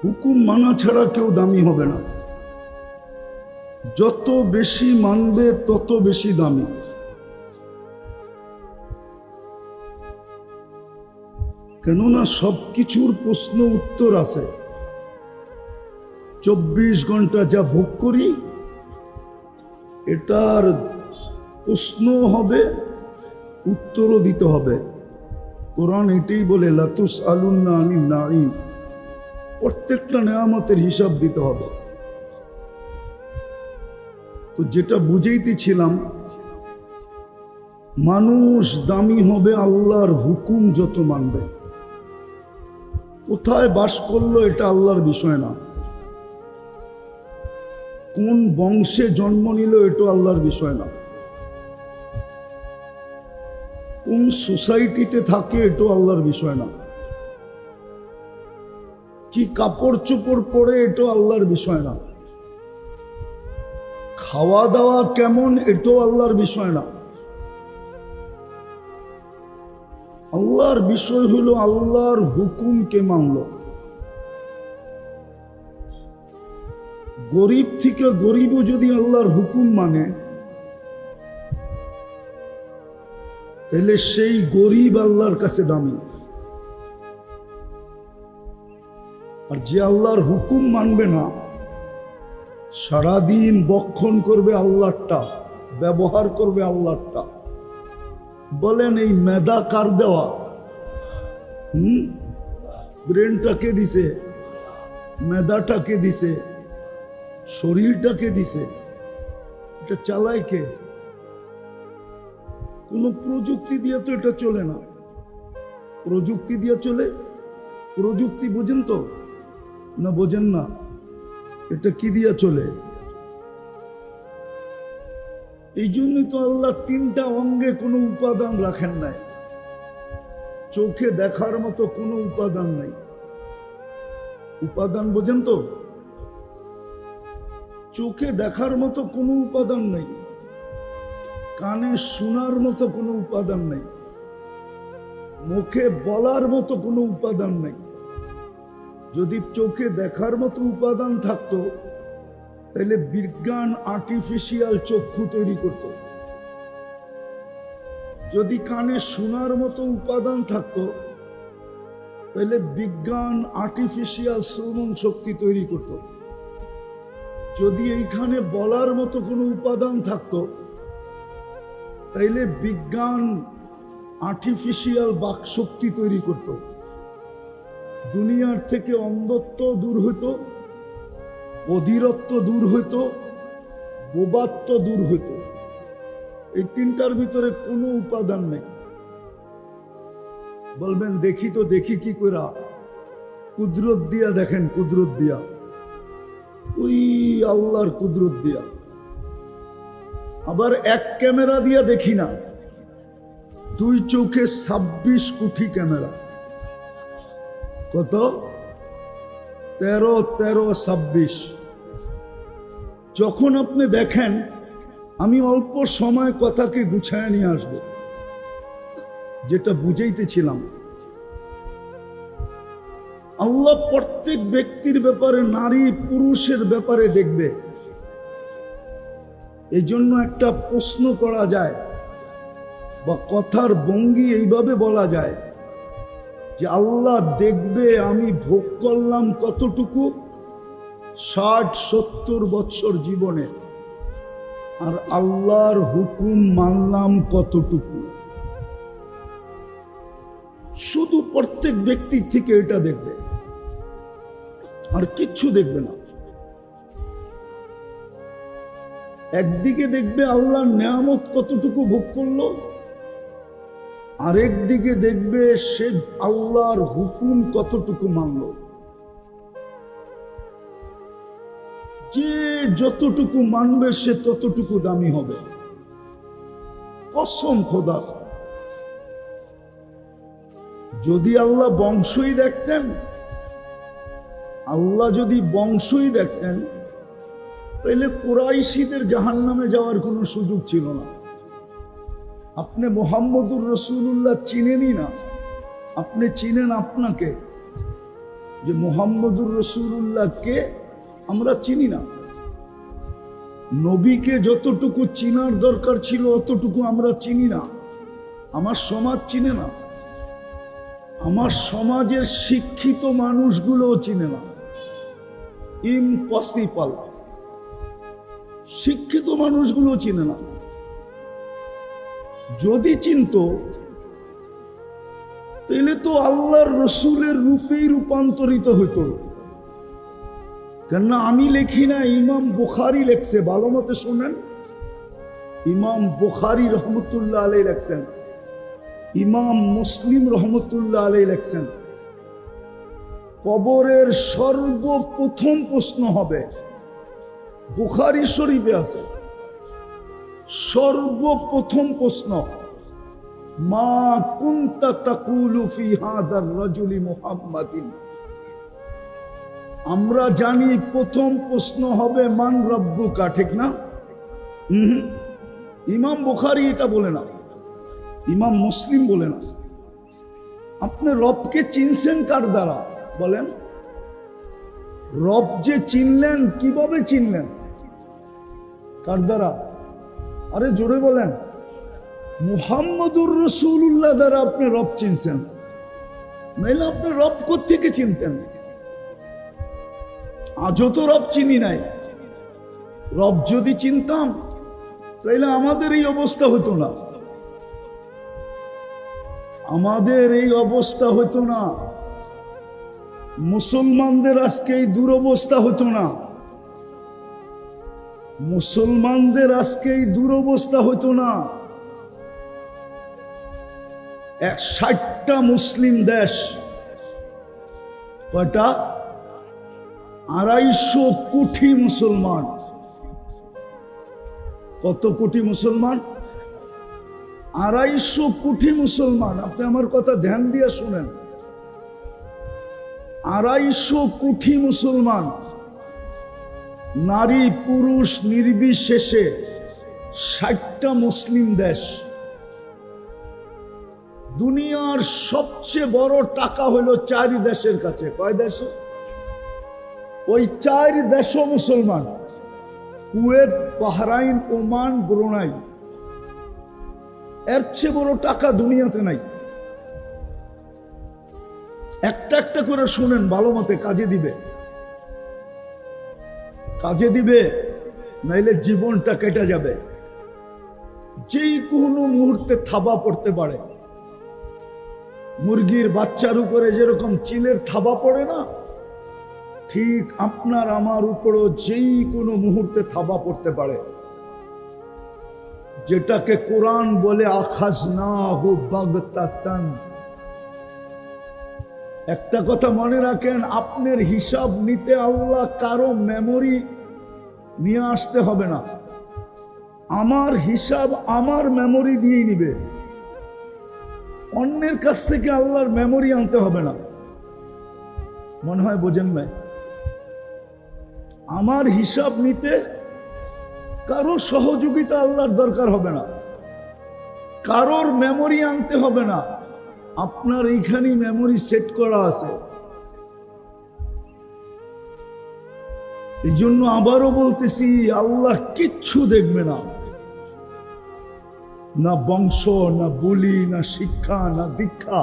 হুকুম মানা ছাড়া কেউ দামি হবে না। যত বেশি মানবে তত বেশি দামি। কেননা সবকিছুর প্রশ্ন উত্তর আছে। 24 ঘন্টা যা ভোগ করি এটার প্রশ্ন হবে, উত্তরও দিতে হবে। কোরআন এটাই বলে লাতুস আলুন্না আনিন নাঈম, প্রত্যেকটা নেয়ামতের হিসাব দিতে হবে। তো যেটা বুঝাইতেছিলাম, মানুষ দামি হবে আল্লাহর হুকুম যত মানবে। কোথায় বাস করলো এটা আল্লাহর বিষয় না, কোন বংশে জন্ম নিল এটা আল্লাহর বিষয় না। কোন সোসাইটিতে থাকে এটাও আল্লাহর বিষয় না, কি কাপড় চোপড় পরে এটাও আল্লাহর বিষয় না, খাওয়া দাওয়া কেমন এটাও আল্লাহর বিষয় না। আল্লাহর বিষয় হলো আল্লাহর হুকুমকে মানল। গরিব থেকে গরিবও যদি আল্লাহর হুকুম মানে, তাহলে সেই গরিব আল্লাহর কাছে দামি। আর যে আল্লাহর হুকুম মানবে না, সারাদিন বক্ষণ করবে আল্লাহরটা, ব্যবহার করবে আল্লাহরটা। বলেন এই মেধা কার দেওয়া? ব্রেনটাকে দিছে, মেধাটাকে দিছে, শরীরটাকে দিছে, এটা চালায় কে? কোন প্রযুক্তি দিয়ে তো এটা চলে না। প্রযুক্তি দিয়ে চলে? প্রযুক্তি বোঝেন তো না? বোঝেন না? এটা কি দিয়ে চলে? এই জন্যই তো আল্লাহ তিনটা অঙ্গে কোনো উপাদান রাখেন নাই। চোখে দেখার মতো কোনো উপাদান নাই। উপাদান বোঝেন তো? চোখে দেখার মতো কোনো উপাদান নেই, কানে শোনার মতো কোনো উপাদান নেই, মুখে বলার মতো কোনো উপাদান নেই। যদি চোখে দেখার মতো উপাদান থাকতো, তাহলে বিজ্ঞান আর্টিফিশিয়াল চক্ষু তৈরি করত। যদি কানে শোনার মতো উপাদান থাকতো, তাহলে বিজ্ঞান আর্টিফিশিয়াল শ্রবণ শক্তি তৈরি করত। যদি এইখানে বলার মতো কোনো উপাদান থাকতো, তাইলে বিজ্ঞান আর্টিফিশিয়াল বাকশক্তি তৈরি করত। দুনিয়ার থেকে অন্ধত্ব দূর হইত, অধীরত্ব দূর হইত, বোবাত্ব দূর হইত। এই তিনটার ভিতরে কোনো উপাদান নেই। বলবেন দেখি তো, দেখি কি করা? কুদরত দিয়া দেখেন, কুদরত দিয়া, ওই আল্লাহর কুদরত দিয়া। আবার এক ক্যামেরা দিয়া দেখি না, দুই চোখে 26 কোটি ক্যামেরা। কত? 13, 26। যখন আপনি দেখেন, আমি অল্প সময় কথাকে গুছায় নিয়ে আসব, যেটা বুঝাইতেছিলাম। আল্লাহ প্রত্যেক ব্যক্তির ব্যাপারে, নারী পুরুষের ব্যাপারে দেখবে। এই জন্য একটা প্রশ্ন করা যায় বা কথার ভঙ্গি এইভাবে বলা যায় যে আল্লাহ দেখবে আমি ভোগ করলাম কতটুকু 60-70 বছর জীবনে, আর আল্লাহর হুকুম মানলাম কতটুকু। শুধু প্রত্যেক ব্যক্তির থেকে এটা দেখবে, আর কিচ্ছু দেখবে না। একদিকে দেখবে আল্লাহর নেয়ামত কতটুকু ভোগ করলো, আরেকদিকে দেখবে সে আল্লাহর হুকুম কতটুকু মানল। যে যতটুকু মানবে সে ততটুকু দামি হবে, কসম খোদা। যদি আল্লাহ বংশই দেখতেন, আল্লাহ যদি বংশই দেখতেন, তাহলে কুরাইশীদের জাহান্নামে যাওয়ার কোনো সুযোগ ছিল না। আপনি মুহাম্মদুর রাসূলুল্লাহ চিনেনই না। আপনি চিনেন আপনাকে, যে মুহাম্মদুর রাসূলুল্লাহকে আমরা চিনি না। নবীকে যতটুকু চিনার দরকার ছিল অতটুকু আমরা চিনি না। আমার সমাজ চিনে না, আমার সমাজের শিক্ষিত মানুষগুলোও চিনে না। ইম্পসিবল। শিক্ষিত মানুষগুলো চিনে না। যদি চিনত, তাহলে তো আল্লাহর রসুলের রূপেই রূপান্তরিত হতো। কেননা আমি লেখি না, ইমাম বুখারী লেখছে। ভালো মতো শোনেন, ইমাম বুখারী রহমতুল্লাহ আলাইহি লেখছেন, ইমাম মুসলিম রহমতুল্লাহ আলাইহি লেখছেন, কবরের সর্বপ্রথম প্রশ্ন হবে, বুখারী শরীফে আছে, সর্বপ্রথম প্রশ্ন মা কুনতা তাকুলু ফি হাদার রাজুলি মুহাম্মাদিন। আমরা জানি প্রথম প্রশ্ন হবে মান রব্বুকা, ঠিক না? ইমাম বুখারী এটা বলে না, ইমাম মুসলিম বলে না। আপনি রবকে চিনছেন কার দ্বারা বলেন? রব যে চিনলেন কিভাবে চিনলেন? কার দ্বারা? আরে জোরে বলেন। মুহাম্মদুর রাসূলুল্লাহ দ্বারা আপনি রব চিনছেন, নাইলে আপনি রব কোত্থেকে চিনতেন? আজও তো রব চিনি নাই। রব যদি চিনতাম তাইলে আমাদের এই অবস্থা হতো না, আমাদের এই অবস্থা হতো না, মুসলমানদের আজকে এই দুরবস্থা হতো না, মুসলমানদের আজকে এই দুরবস্থা হতো না। 60টা মুসলিম দেশ, কয়টা? 250 কোটি মুসলমান। কত কোটি মুসলমান? 250 কোটি মুসলমান। আপনি আমার কথা ধ্যান দিয়ে শুনেন। 250 কোটি মুসলমান, নারী পুরুষ নির্বিশেষে 60টা মুসলিম দেশ। দুনিয়ার সবচেয়ে বড় টাকা হলো 4 দেশের কাছে। কয় দেশে? ওই 4 দেশও মুসলমান। Kuwait, Bahrain, Oman, Brunei. এর চেয়ে বড় টাকা দুনিয়াতে নাই। একটা একটা করে শুনেন ভালো মতে, কাজে দিবে, কাজে দিবে, নাইলে জীবনটা কেটে যাবে। যেই কোনো মুহূর্তে থাবা পড়তে পারে। মুরগির বাচ্চার উপরে যেরকম চিলের থাবা পড়ে না, ঠিক আপনার আমার উপরও যেই কোনো মুহূর্তে থাবা পড়তে পারে, যেটাকে কোরআন বলে আখাযনাহু বাগতাতান। একটা কথা মনে রাখেন, আপনার হিসাব নিতে আল্লাহ কারো মেমোরি নিয়ে আসতে হবে না। আমার হিসাব আমার মেমোরি দিয়ে নিবে, অন্যের কাছ থেকে আল্লাহর মেমোরি আনতে হবে না। মনে হয় বোঝেন ভাই? আমার হিসাব নিতে কারো সহযোগিতা আল্লাহর দরকার হবে না, কারোর মেমোরি আনতে হবে না। আপনার এইখানেই মেমোরি সেট করা আছে। এই জন্য আবারও বলতেছি, আল্লাহ কিচ্ছু দেখবে না, না বংশ, না বুলি, না শিক্ষা, না দীক্ষা,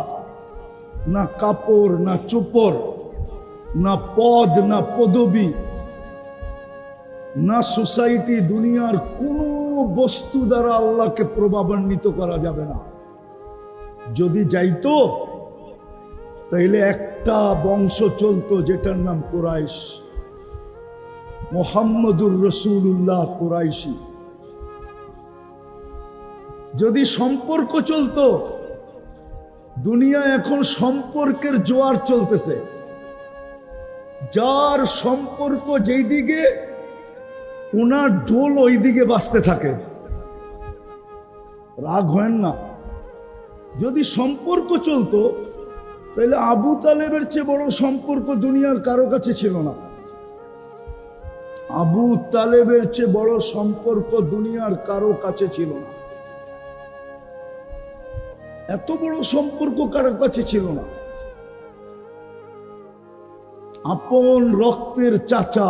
না কাপড়, না চোপড়, না পদ, না পদবী, না সোসাইটি। দুনিয়ার কোনো বস্তু দ্বারা আল্লাহকে প্রভাবান্বিত করা যাবে না। যদি যাইতো তাইলে একটা বংশ চলতো, যেটার নাম কুরাইশ। মুহাম্মদুর রাসূলুল্লাহ কুরাইশি। যদি সম্পর্ক চলতো, দুনিয়া এখন সম্পর্কের জোয়ার চলতেছে। যার সম্পর্ক যেই দিকে, ওনার ঢোল ওই দিকে বাজতে থাকে। রাগ হয় না। যদি সম্পর্ক চলতো তাহলে আবু তালেবের চেয়ে বড় সম্পর্ক দুনিয়ার কারো কাছে ছিল না। আবু তালেবের চেয়ে বড় সম্পর্ক দুনিয়ার কারো কাছে ছিল না। এত বড় সম্পর্ক কারো কাছে ছিল না। আপন রক্তের চাচা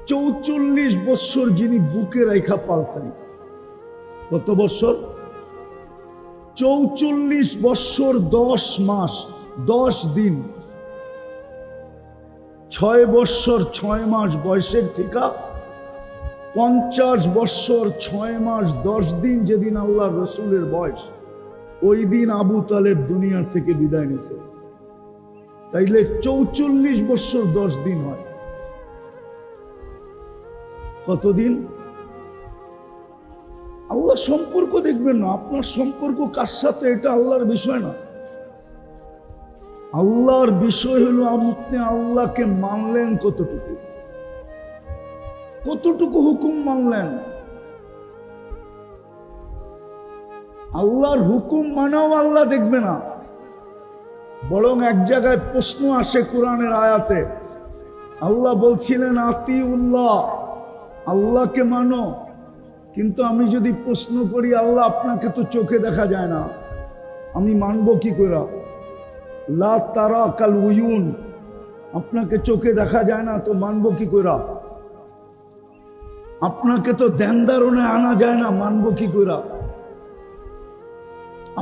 44 বৎসর যিনি বুকে রাইখা পালছেন। কত বৎসর? 44 বৎসর 10 মাস 10 দিন। 6 বৎসর 6 মাস বয়সের থেকে 50 বৎসর 6 মাস 10 দিন যেদিন আল্লাহ রসুলের বয়স, ওই দিন আবু তালেব দুনিয়ার থেকে বিদায় নিছে। তাইলে 44 বৎসর 10 দিন হয়। কতদিন? আল্লাহ সম্পর্ক দেখবেন না, আপনার সম্পর্ক কার সাথে এটা আল্লাহর বিষয় না। আল্লাহর বিষয় হলো আপনি আল্লাহকে মানলেন কতটুকু, কতটুকু হুকুম মানলেন। আল্লাহর হুকুম মানাও আল্লাহ দেখবে না, বরং এক জায়গায় প্রশ্ন আসে কোরআনের আয়াতে, আল্লাহ বলছিলেন আতিউল্লাহ, আল্লাহকে মানো। কিন্তু আমি যদি প্রশ্ন করি, আল্লাহ আপনাকে তো চোখে দেখা যায় না, আমি মানবো কি করে? লা তারা কাল উয়ুন, আপনাকে চোখে দেখা যায় না তো মানবো কি করে? আপনাকে তো ধ্যান ধারণে আনা যায় না, মানবো কি করে?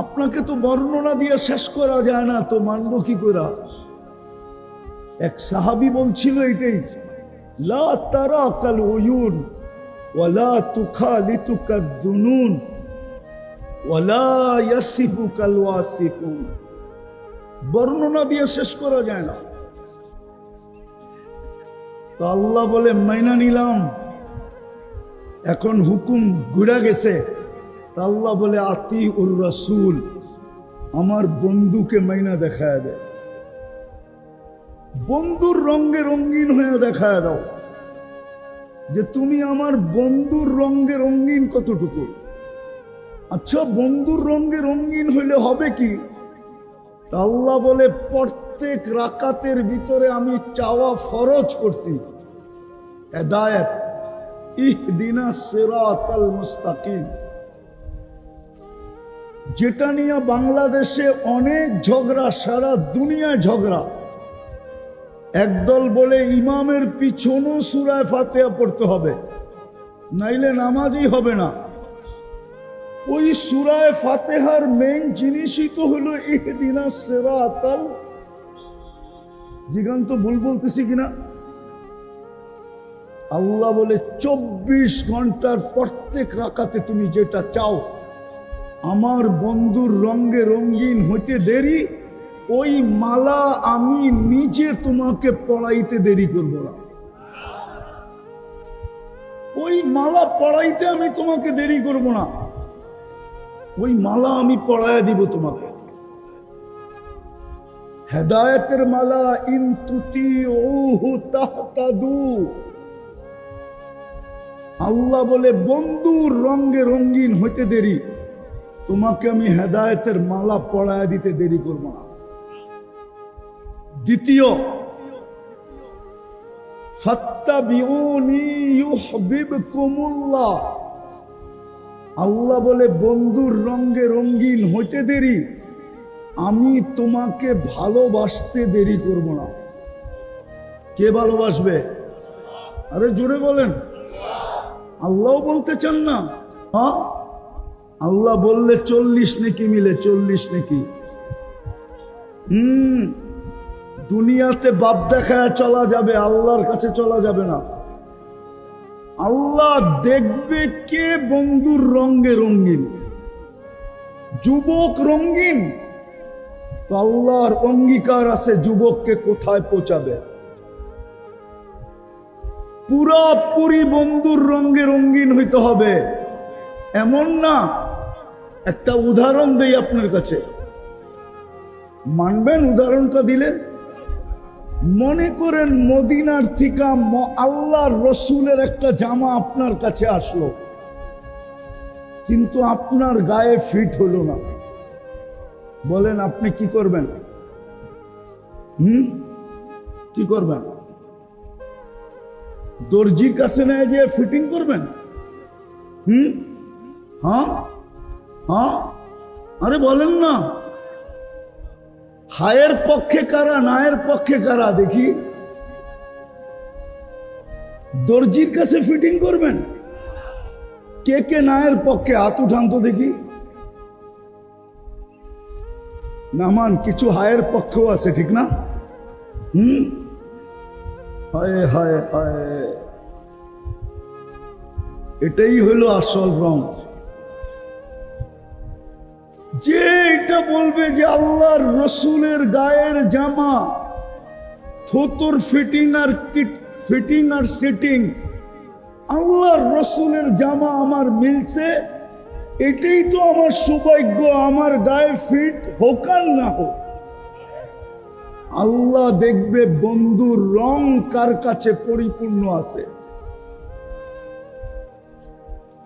আপনাকে তো বর্ণনা দিয়ে শেষ করা যায় না, তো মানবো কি করে? এক সাহাবী বলছিল এটাই, লা তারা কাল উয়ুন ওয়ালা তুখালিতুকা দুনুন ওয়ালা ইয়াসিফু কাল ওয়াসিফুন। বর্ণনা দিয়ে শেষ করা যায় না। তো আল্লাহ বলে মাইনা নিলাম, এখন হুকুম ঘুরে গেছে। তা আল্লাহ বলে আতি উর রাসূল, আমার বন্ধুকে মাইনা দেখায় দেয়, বন্ধুর রঙে রঙিন হয়ে দেখায় দাও যে তুমি আমার বন্ধুর রঙে রঙিন কতটুকু। আচ্ছা, বন্ধুর রঙে রঙিন হইলে হবে কি? তা আল্লাহ বলে প্রত্যেক রাকাতের ভিতরে আমি চাওয়া ফরজ করছি হেদায়েত, ইহদিনাস সিরাতাল মুস্তাকিম। যেটা নিয়ে বাংলাদেশে অনেক ঝগড়া, সারা দুনিয়ায় ঝগড়া। একদল বলে ইমামের পিছনও সূরা ফাতিহা পড়তে হবে, নাইলে নামাজই হবে না। ওই সূরা ফাতিহার মেইন জিনিসই তো হলো ইহদিনাস সিরাতাল, জিগান তো ভুল বলতেছি কিনা? আল্লাহ বলে 24 ঘন্টার প্রত্যেক রাকাতে তুমি যেটা চাও, আমার বন্ধুর রঙে রঙিন হইতে দেরি, ওই মালা আমি নিজে তোমাকে পড়াইতে দেরি করব না। ওই মালা পড়াইতে আমি তোমাকে দেরি করব না, ওই মালা আমি পড়াইয়া দিব তোমাকে। হেদায়েতের মালা, ইন তুতিউহু তাহতাদু। আল্লাহ বলে বন্ধুর রঙে রঙিন হইতে দেরি, তোমাকে আমি হেদায়েতের মালা পড়ায় দিতে দেরি করব না। দ্বিতীয়, ফাত্তাবিউনি ইউহিব্বুকুমুল্লাহ। আল্লাহ বলে বন্ধুর রঙে রঙিন হইতে দেরি, আমি তোমাকে ভালোবাসতে দেরি করব না। কে ভালোবাসবে? আরে জোরে বলেন। আল্লাহ বলতে চান না? হ্যাঁ, আল্লাহ বললে 40 নেকি মিলে, 40 নেকি। দুনিয়াতে বাপ দেখায় চলা যাবে, আল্লাহর কাছে চলা যাবে না। আল্লাহ দেখবে কে বন্ধুর রঙে রঙিন। যুবক রঙিন, তো আল্লাহর অঙ্গীকার আছে যুবককে কোথায় পৌঁছাবে। পুরাপুরি বন্ধুর রঙে রঙিন হইতে হবে এমন না। একটা উদাহরণ দেই আপনার কাছে, মানবেন উদাহরণটা দিলে? মনে করেন মদিনার থেকে আল্লাহর রসুলের একটা জামা আপনার কাছে আসলো, কিন্তু আপনার গায়ে ফিট হলো না। বলেন আপনি কি করবেন? কি করবেন? দর্জির কাছে নিয়ে যে ফিটিং করবেন? হ্যাঁ হ্যাঁ, আরে বলেন না। হায়ের পক্ষে কারা, নায়ের পক্ষে কারা? দেখি। দর্জির কাছে ফিটিং করবেন? কে কে নায়ের পক্ষে? হাত উঠান তো দেখি। নামান, কিছু হায়ের পক্ষও আছে, ঠিক না? হায় হায় হায়, এটাই হলো আসল রং। যে এটা বলবে যে আল্লাহর রসুলের গায়ের জামা থোতর ফিটিং আর ফিটিং আর সিটিং, আল্লাহর রসুলের জামা আমার মিলছে, এটাই তো আমার সৌভাগ্য। আমার গায়ে ফিট হোক আর না হোক, আল্লাহ দেখবে বন্ধুর রং কার কাছে পরিপূর্ণ আছে।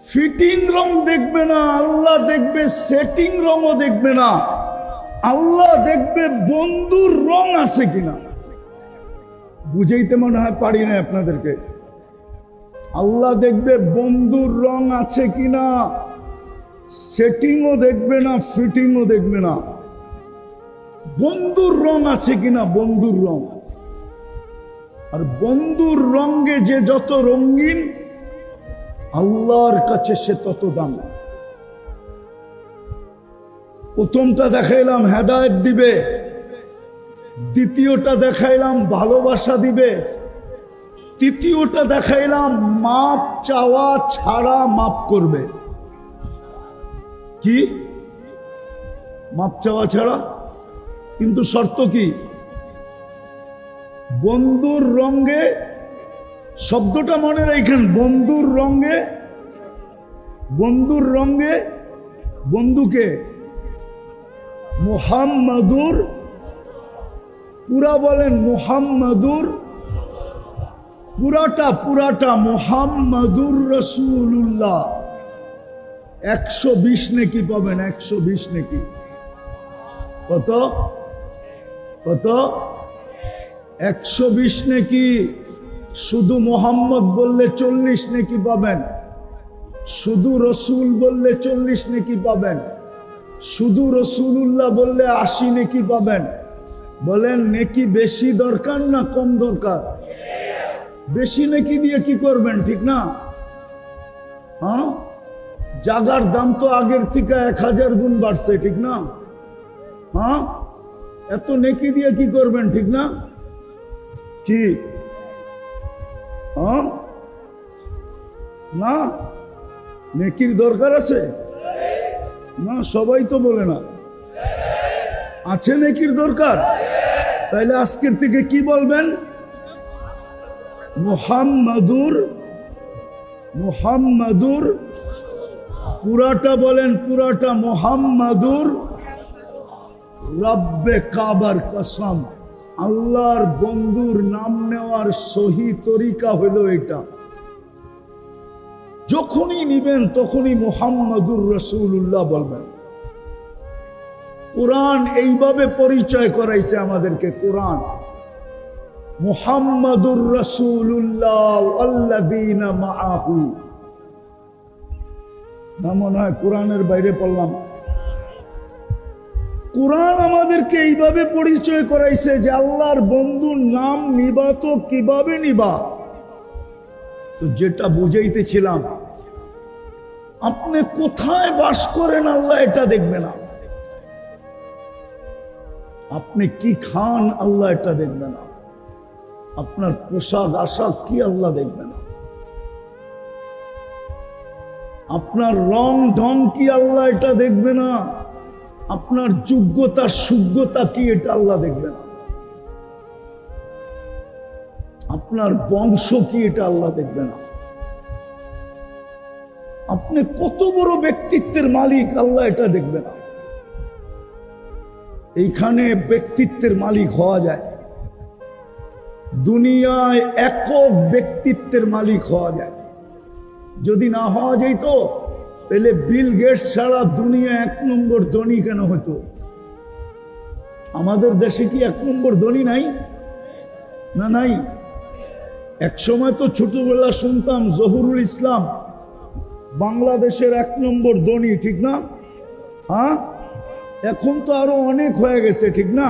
ফিটিং রং দেখবে না, আল্লাহ দেখবে সেটিং রংও দেখবে না, আল্লাহ দেখবে বন্ধুর রং আছে কিনা। বুঝাইতে মনে হয় পারি না আপনাদেরকে। আল্লাহ দেখবে বন্ধুর রং আছে কিনা, সেটিংও দেখবে না, ফিটিংও দেখবে না, বন্ধুর রং আছে কিনা, বন্ধুর রং। আর বন্ধুর রঙে যে যত রঙিন, আল্লাহর কাছে সে তত দাম। প্রথমটা দেখাইলাম হেদায়েত দিবে, দ্বিতীয়টা দেখাইলাম ভালোবাসা দিবে, তৃতীয়টা দেখাইলাম মাপ চাওয়া ছাড়া মাপ করবে। কি? মাপ চাওয়া ছাড়া। কিন্তু শর্ত কি? বন্ধুর রঙে, শব্দটা মনে রাখেন, বন্ধুর রঙে, বন্ধুর রঙে, বন্ধুকে মুহাম্মাদুর, পুরা বলেন মুহাম্মাদুর, পুরাটা মুহাম্মাদুর রাসূলুল্লাহ। 120 নেকি পাবেন, 120 নেকি। কত? কত? 120 নেকি। শুধু মোহাম্মদ বললে 40 নেকি পাবেন, শুধু রসুল বললে 40 নেকি পাবেন, শুধু রসুলুল্লাহ বললে 80 নেকি পাবেন। বলেন নেকি বেশি দরকার না কম দরকার? বেশি নেকি দিয়ে কি করবেন, ঠিক না? হ্যাঁ, জাগার দাম তো আগের থেকে 1000 গুণ বাড়ছে, ঠিক না? হ্যাঁ, এত নেকি দিয়ে কি করবেন, ঠিক না? কি? হ্যাঁ, না, নেকির দরকার আছে না? সবাই তো বলে না। আছে নেকির দরকার? তাইলে আজকের থেকে কি বলবেন? মুহাম্মাদুর, মুহাম্মাদুর, পুরাটা বলেন, পুরাটা মুহাম্মাদুর রব্বে কাবার কসম। আল্লাহর বন্ধুর নাম নেওয়ার সহি তরিকা হলো এটা। যখনই নিবেন তখনই মুহাম্মাদুর রাসূলুল্লাহ বলবেন। কোরআন এইভাবে পরিচয় করাইছে আমাদেরকে। কোরআন মুহাম্মাদুর রাসূলুল্লাহ আল্লাযীনা মাআহু, না মনে হয় কোরআনের বাইরে পড়লাম? কোরআন আমাদেরকে এইভাবে পরিচয় করাইছে যে আল্লাহর বন্ধুর নাম নিবা তো কিভাবে নিবা। তো যেটা বুঝাইতেছিলাম, আপনি কোথায় বাস করেন আল্লাহ এটা দেখবে না, আপনি কি খান আল্লাহ এটা দেখবে না, আপনার পোশাক আশাক কি আল্লাহ দেখবে না, আপনার রং ঢং কি আল্লাহ এটা দেখবে না, আপনার যোগ্যতা সুযোগ্যতা কি এটা আল্লাহ দেখবে না, আপনার বংশ কি এটা আল্লাহ দেখবে না, আপনি কত বড় ব্যক্তিত্বের মালিক আল্লাহ এটা দেখবে না। এইখানে ব্যক্তিত্বের মালিক হওয়া যায়, দুনিয়ায় একক ব্যক্তিত্বের মালিক হওয়া যায়। যদি না হওয়া যেত তাহলে বিল গেটস ছাড়া দুনিয়া 1 নম্বর ধনী কেন হতো? আমাদের দেশে কি 1 নম্বর ধনী নাই? না, নাই। এক সময় তো ছোটবেলা শুনতাম জহুরুল ইসলাম বাংলাদেশের 1 নম্বর ধনী, ঠিক না? হ্যাঁ, এখন তো আরো অনেক হয়ে গেছে, ঠিক না?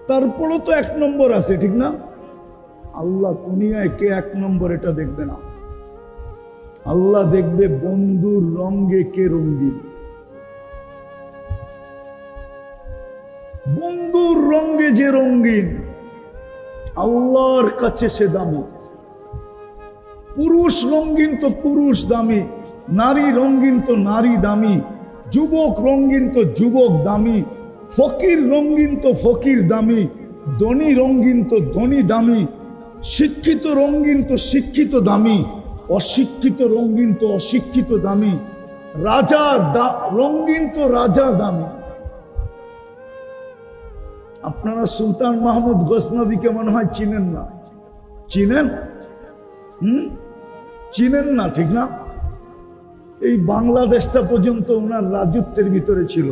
তারপরও তো 1 নম্বর আছে, ঠিক না? আল্লাহ দুনিয়ায় কে 1 নম্বর এটা দেখবে না। আল্লাহ দেখবে বন্ধুর রঙে কে রঙিন, বন্ধুর রঙে যে রঙিন আল্লাহর কাছে সে দামি। পুরুষ রঙিন তো পুরুষ দামি, নারী রঙিন তো নারী দামি, যুবক রঙিন তো যুবক দামি, ফকির রঙিন তো ফকির দামি, ধনী রঙিন তো ধনী দামি, শিক্ষিত রঙিন তো শিক্ষিত দামি, অশিক্ষিত রঙিন তো অশিক্ষিত দামি, রাজা রঙিন তো রাজা দামি। আপনারা সুলতান মাহমুদ গজনবীকে মনে হয় চিনেন না? চিনেন? চিনেন না, ঠিক না? এই বাংলাদেশটা পর্যন্ত ওনার রাজত্বের ভিতরে ছিল।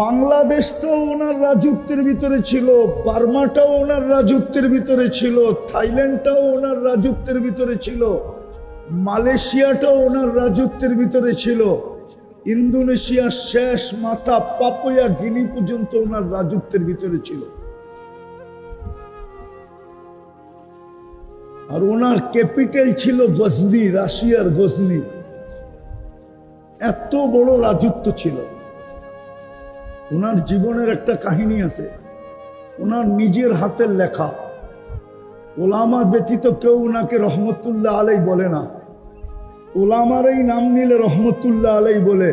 বাংলাদেশটাও ওনার রাজত্বের ভিতরে ছিল, বার্মাটাও ওনার রাজত্বের ভিতরে ছিল, থাইল্যান্ডটাও ওনার রাজত্বের ভিতরে ছিল, মালয়েশিয়াটাও ওনার রাজত্বের ভিতরে ছিল, ইন্দোনেশিয়ার শেষ মাথা পাপুয়া গিনি পর্যন্ত ওনার রাজত্বের ভিতরে ছিল। আর ওনার ক্যাপিটাল ছিল গজনি, রাশিয়ার গজনি। এত বড় রাজত্ব ছিল। ওনার জীবনের একটা কাহিনী আছে, ওনার নিজের হাতের লেখা। ওলামা ব্যতীত কেউ ওনাকে রহমতুল্লাহ আলাই বলে না। ওলামার এই নাম নিলে রহমতুল্লাহ আলাই বলে।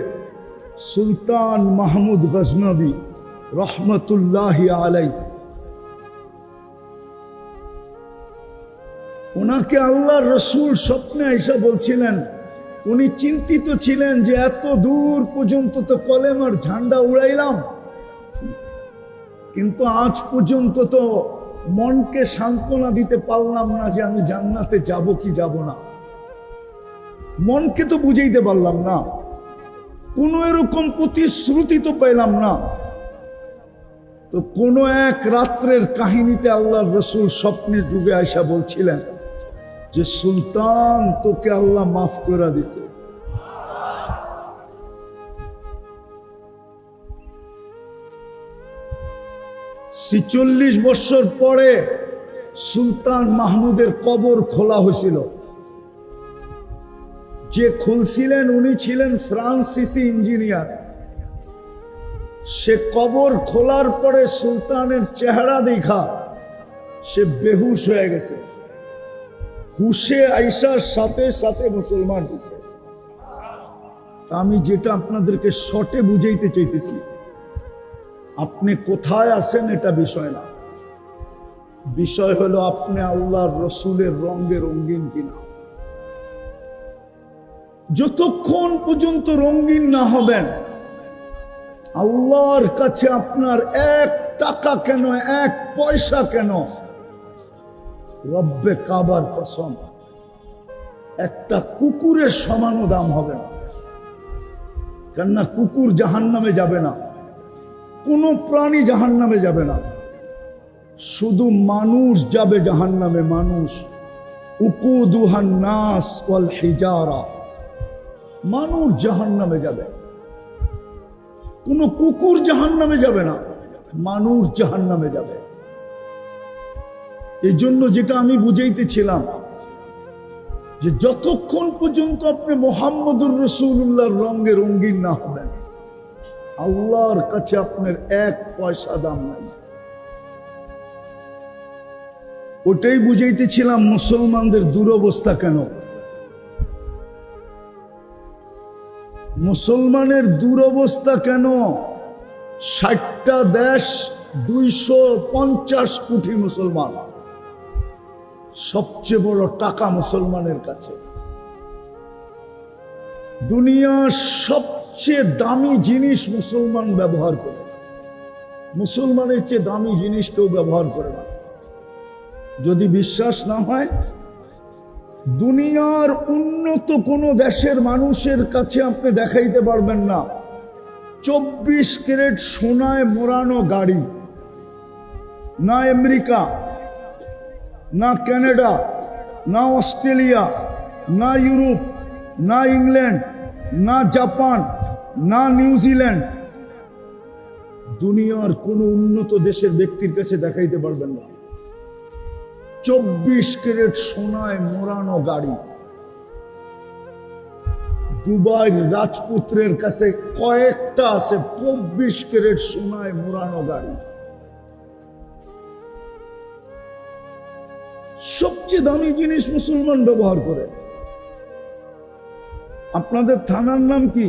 সুলতান মাহমুদ গজনবী রহমতুল্লাহ আলাই, ওনাকে আল্লাহর রসুল স্বপ্নে আইসা বলছিলেন, উনি চিন্তিত ছিলেন যে এত দূর পর্যন্ত তো কলেমার ঝান্ডা উড়াইলাম, কিন্তু আজ পর্যন্ত তো মনকে সান্ত্বনা দিতে পারলাম না যে আমি জান্নাতে যাব কি যাব না। মনকে তো বুঝাইতে পারলাম না, কোনো এরকম প্রতিশ্রুতি তো পেলাম না। তো কোন এক রাত্রের কাহিনীতে আল্লাহর রসুল স্বপ্নে ডুবে আইসা বলছিলেন যে সুলতান, তোকে আল্লাহ মাফ করে দিছে। ছিচল্লিশ বছর পরে সুলতান মাহমুদের কবর খোলা হয়েছিল। যে খুলছিলেন উনি ছিলেন ফ্রান্সিসি ইঞ্জিনিয়ার। সে কবর খোলার পরে সুলতানের চেহারা দেখা সে বেহুশ হয়ে গেছে। হুশে আইসার সাথে সাথে মুসলমান হয়েছে। আমি যেটা আপনাদেরকে শর্টে বুঝাইতে চাইতেছি, আপনি কোথায় আছেন এটা বিষয় না, বিষয় হলো আপনি আল্লাহর রসুলের রঙে রঙিন কিনা। যতক্ষণ পর্যন্ত রঙিন না হবেন, আল্লাহর কাছে আপনার এক টাকা কেন, এক পয়সা কেন, রব্বে কাবার কসম, একটা কুকুরের সমানও দাম হবে না। কেননা কুকুর জাহান্নামে যাবে না, কোনো প্রাণী জাহান্নামে যাবে না, শুধু মানুষ যাবে জাহান্নামে। মানুষ, উকুদুহান নাস ওয়াল হিজারা, মানুষ জাহান্নামে যাবে। কোনো কুকুর জাহান্নামে যাবে না, মানুষ জাহান্নামে যাবে। এই জন্য যেটা আমি বুঝাইতেছিলাম যে যতক্ষণ পর্যন্ত আপনি মুহাম্মদুর রাসূলুল্লাহর রঙে রঙিন না হবেন, আল্লাহর কাছে আপনার এক পয়সা দাম নাই। ওটাই বুঝাইতেছিলাম মুসলমানদের দুরবস্থা কেন। মুসলমানের দুরবস্থা কেন? 60টা দেশ, 250 কোটি মুসলমান, সবচেয়ে বড় টাকা মুসলমানের কাছে। দুনিয়ার সবচেয়ে দামি জিনিস মুসলমান ব্যবহার করে, মুসলমানের চেয়ে দামি জিনিস কেউ ব্যবহার করে না। যদি বিশ্বাস না হয়, দুনিয়ার উন্নত কোন দেশের মানুষের কাছে আপনি দেখাইতে পারবেন না 24 ক্যারেট সোনায় মোড়ানো গাড়ি। না আমেরিকা, না কানাডা, না অস্ট্রেলিয়া, না ইউরোপ, না ইংল্যান্ড, না জাপান, না নিউজিল্যান্ড, দুনিয়ার কোন উন্নত দেশের ব্যক্তির কাছে দেখাইতে পারবেন না 24 ক্যারেট সোনায় মোড়ানো গাড়ি। দুবাই রাজপুত্রের কাছে কয়েকটা আছে 24 ক্যারেট সোনায় মোড়ানো গাড়ি। সবচেয়ে দামি জিনিস মুসলমান ব্যবহার করে। আপনাদের থানার নাম কি?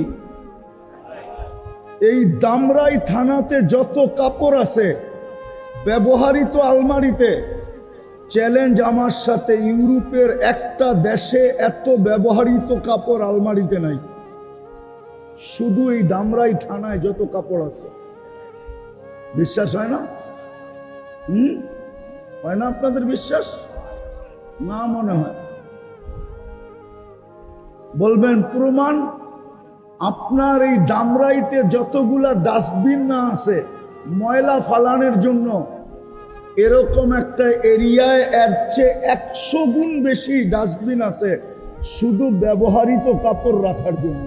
এই দামরাই থানাতে যত কাপড় আছে ব্যবহৃত আলমারিতে, চ্যালেঞ্জ আমার সাথে, ইউরোপের একটা দেশে এত ব্যবহৃত কাপড় আলমারিতে নাই। শুধু এই দামরাই থানায় যত কাপড় আছে। বিশ্বাস হয় না? হয় না আপনাদের বিশ্বাস? না মনে হয়। বলবেন প্রমাণ, আপনার এই দামরাইতে যতগুলা ডাস্টবিন না আছে ময়লা ফালানোর জন্য, এরকম একটা এরিয়ায় এর চেয়ে 100 গুণ বেশি ডাস্টবিন আছে শুধু ব্যবহৃত কাপড় রাখার জন্য।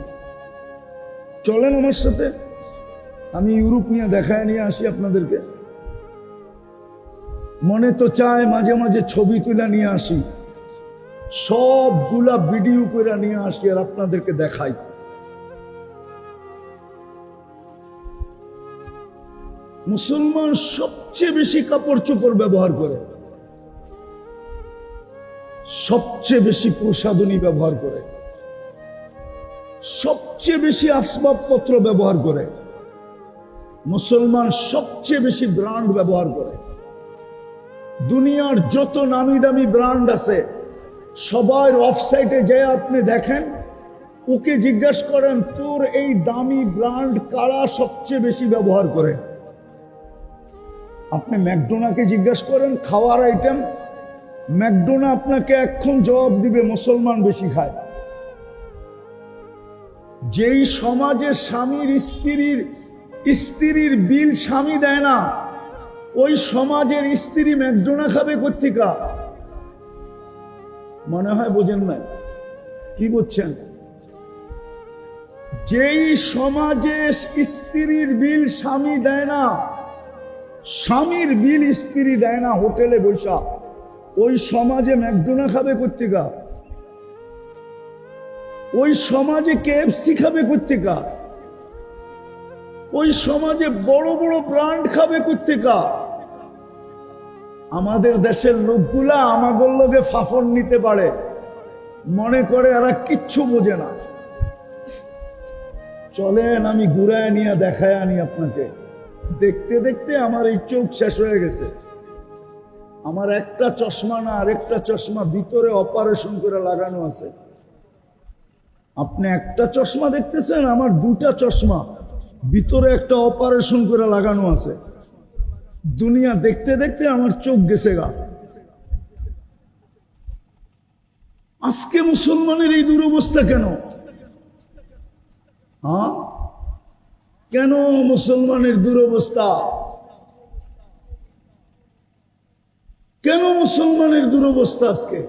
চলেন আমার সাথে, আমি ইউরোপ নিয়ে দেখায় নিয়ে আসি আপনাদেরকে। মনে তো চায় মাঝে মাঝে ছবি তুলে নিয়ে আসি, সবগুলা ভিডিও করে নিয়ে আসি আর আপনাদেরকে দেখাই। মুসলমান সবচেয়ে বেশি কাপড় চোপড় ব্যবহার করে, সবচেয়ে বেশি প্রসাধনী ব্যবহার করে, সবচেয়ে বেশি আসবাবপত্র ব্যবহার করে, মুসলমান সবচেয়ে বেশি ব্র্যান্ড ব্যবহার করে। দুনিয়ার যত নামি দামি ব্র্যান্ড আছে সবার অফসাইটে যে আপনি দেখেন, ওকে জিজ্ঞাসা করেন তোর এই দামি ব্র্যান্ড কারা সবচেয়ে বেশি ব্যবহার করে। আপনি ম্যাকডোনাকে জিজ্ঞাসা করেন খাওয়ার আইটেম, ম্যাকডোনা আপনাকে এখন জবাব দিবে মুসলমান বেশি খায়। যেই সমাজে স্বামীর স্ত্রীর বিল স্বামী দেয় না, ওই সমাজের স্ত্রী ম্যাকডোনা খাবে কোত্থেকা? মনে হয় বোঝেন না, কি বুঝছেন? যেই সমাজে স্ত্রীর বিল স্বামী দেয় না, স্বামীর বিল স্ত্রী দেয় না হোটেলে বৈশা, ওই সমাজে ম্যাকডোনা খাবে কোত্থেকা? ওই সমাজে কেএফসি খাবে কোত্থেকা? ওই সমাজে বড় বড় ব্র্যান্ড খাবে কোত্থেকা? আমাদের দেশের লোকগুলা আমাদের লোকে ফাফর নিতে পারে, মনে করে এরা কিচ্ছু বোঝে না। চলেন আমি ঘুরায় নিয়ে দেখায় আনি আপনাকে। দেখতে দেখতে আমার এই চোখ শেষ হয়ে গেছে। আমার একটা চশমা না, আরেকটা চশমা ভিতরে অপারেশন করে লাগানো আছে। আপনি একটা চশমা দেখতেছেন, আমার দুটা চশমা ভিতরে একটা অপারেশন করে লাগানো আছে। দুনিয়া দেখতে দেখতে আমার চোখ গেছে গা। আজকে মুসলমানের এই দুরবস্থা কেন? হ্যাঁ, কেন মুসলমানের দুরবস্থা? কেন মুসলমানের দুরবস্থা আজকে?